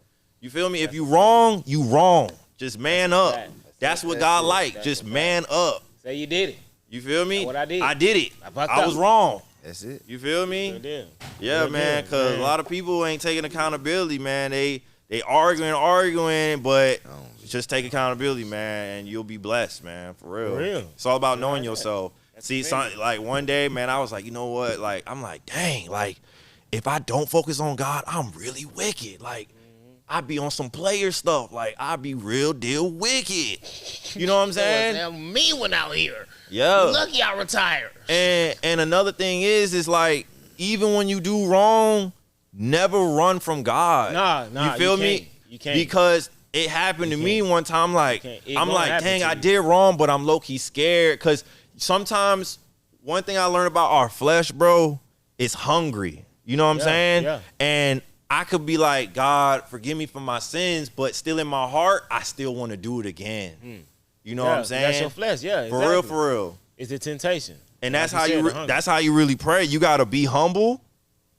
You feel me? If you wrong, you wrong. Just man up. That's what God like. Just man up. Say you did it. You feel me? That's what I did. I did it. I was wrong. That's it. You feel me? Sure did. Yeah, man. Because a lot of people ain't taking accountability, man. They arguing, but just take accountability, man, and you'll be blessed, man. For real. It's all about knowing yourself. See, like one day, man, I was like, you know what? Like, I'm like, dang, like, if I don't focus on God, I'm really wicked. Like, I be on some player stuff. Like, I be real deal wicked. You know what I'm saying? Me went out here. Yeah. Lucky I retired. And another thing is like, even when you do wrong, never run from God. Nah. You feel me? You can't. Because it happened to me one time. Like, I'm like, dang, I did wrong, but I'm low-key scared. Because sometimes one thing I learned about our flesh, bro, is hungry. You know what I'm saying? Yeah. And I could be like, God, forgive me for my sins, but still in my heart, I still want to do it again. You know what I'm saying? That's your flesh, For real. It's a temptation. And that's how you really pray. You got to be humble.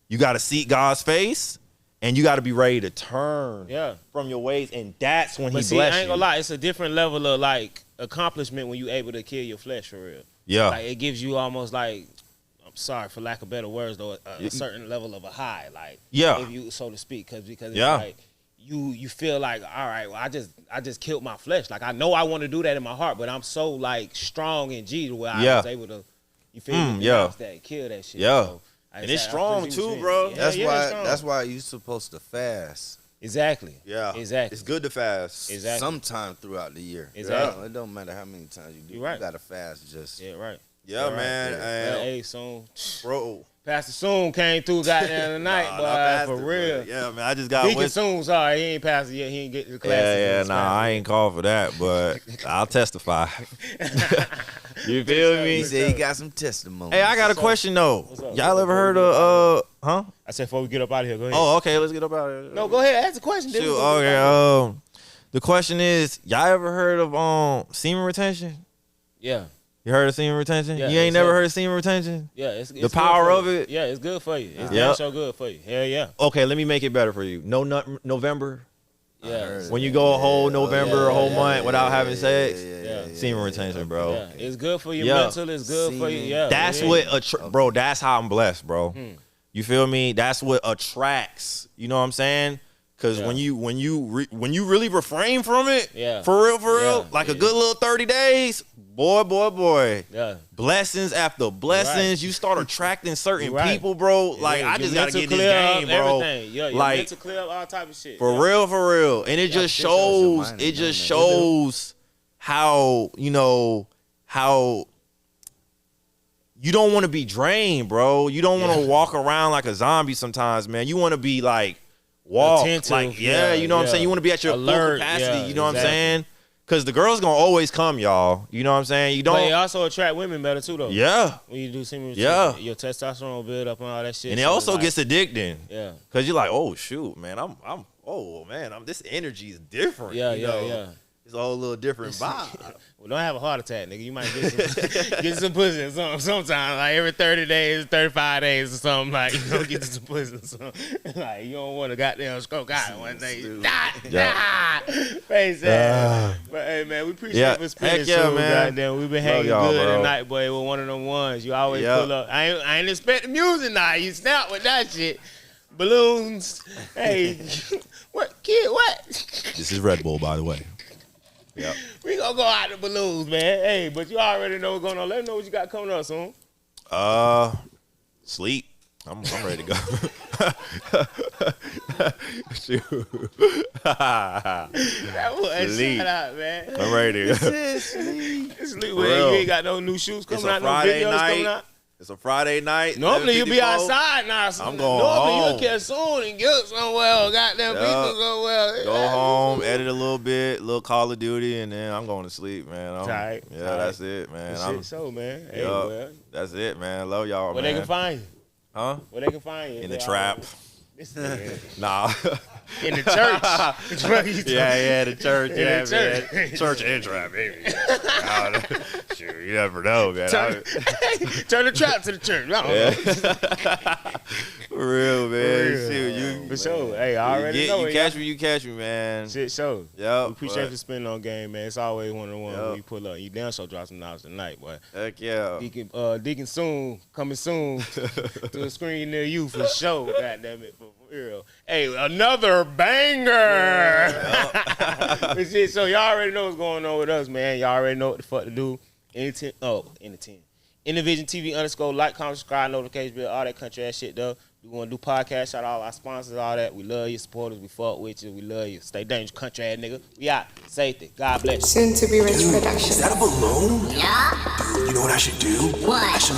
You got to seek God's face. And you got to be ready to turn from your ways. And that's when he bless you. I ain't gonna lie. It's a different level of, like, accomplishment when you able to kill your flesh for real. Yeah. Like it gives you almost like, I'm sorry for lack of better words though, a certain level of a high, like if you so to speak, because it's like you feel like, all right, well I just killed my flesh. Like I know I want to do that in my heart, but I'm so like strong in G where I was able to, you feel me, that kill that shit. Yeah. So, and it's strong too, bro. That's why you're supposed to fast. Exactly. Yeah. Exactly. It's good to fast. Exactly. Sometime throughout the year. Exactly. It don't matter how many times you do. You're right. You gotta fast just. Yeah, right. Yeah, man. Right. Hey, soon. Bro. Pastor Soon came through goddamn tonight, boy, for real. Yeah, man. I just got Deacon Soon, sorry, he ain't pastor yet. He ain't get to the class. I ain't called for that, but I'll testify. You feel me? He said he got some testimony. Hey, I got a question though. Y'all ever heard of I said before we get up out of here, go ahead. Oh, okay, let's get up out of here. No, go ahead, ask the question. Shoot, okay. The question is, y'all ever heard of semen retention? Yeah. You heard of semen retention? Yeah, you ain't never heard of semen retention? Yeah, it's the power of it. Yeah, it's good for you. It's damn so good for you. Hell yeah. Okay, let me make it better for you. November. Yeah. When you go a whole November, a whole month without having sex, semen retention, bro. Yeah. It's good for your mental. It's good for you. Yeah. That's what, bro. That's how I'm blessed, bro. You feel me? That's what attracts. You know what I'm saying? Because when you really refrain from it, for real, like a good little 30 days, boy. Yeah. Blessings after blessings. You start attracting certain people, bro. Like, I just got to get this game, bro. Everything. Yeah, like, mental clear up, all type of shit. For real. And it just shows, how, how you don't want to be drained, bro. You don't want to walk around like a zombie sometimes, man. You want to be like, attentive, like, you know what I'm saying? You want to be at your full capacity, you know what I'm saying? Because the girl's going to always come, y'all. You know what I'm saying? You don't. But it also attract women better, too, though. Yeah. When you do semen retention, your testosterone will build up and all that shit. And it also gets addicting. Yeah. Because you're like, oh, shoot, man, this energy is different. Yeah. It's a whole little different vibe. Well, don't have a heart attack, nigga. You might get some pussy or something. Sometimes, like every 30 days, 35 days or something, like, you don't get some pussy or something. Like, you don't want to goddamn stroke out one day. Face ass. But, hey, man, we appreciate it for spending man. Goddamn. We've been hanging good tonight, boy, with one of them ones. You always pull up. I ain't expecting music now. You snap with that shit. Balloons. Hey, what? Kid, what? This is Red Bull, by the way. Yeah, we gonna go out the balloons, man. Hey, but you already know what's going on. Let me know what you got coming up soon. Sleep. I'm ready to go. Shoot. That was a shout out, man. I'm ready to go. Sleep. Well, you ain't got no new shoes coming out, no videos coming out. It's a Friday night. Normally you be outside now. I'm going home. Normally you catch soon and get somewhere. Goddamn people somewhere. Go home, edit a little bit, little Call of Duty, and then I'm going to sleep, man. That's it, man. Man. Hey, well. That's it, man. Love y'all, man. Where they can find you? Huh? Where they can find you? In the trap. Nah. In the church. The church. Man. Church and trap, baby. Sure, you never know, man. Turn the trap to the church. I don't know. For real, man. For sure. Hey, I already know. You catch me, man. Shit, show. Yeah. We appreciate you spending on game, man. It's always one of the ones when you pull up. You damn sure drop some knowledge tonight, boy. Heck yeah. Deacon soon, coming soon to a screen near you for sure. Goddamn it, for real. Hey, another banger. Shit, so y'all already know what's going on with us, man. Y'all already know what the fuck to do. InnerVisionTV _ like, comment, subscribe, notification bell, all that country ass shit though. We want to do podcasts, shout out all our sponsors, all that. We love you, supporters, we fuck with you, we love you. Stay dangerous, country ass nigga. We out. Safety. God bless you. Soon to be rich production. Is that a balloon? Yeah. Dude, you know what I should do? What? I should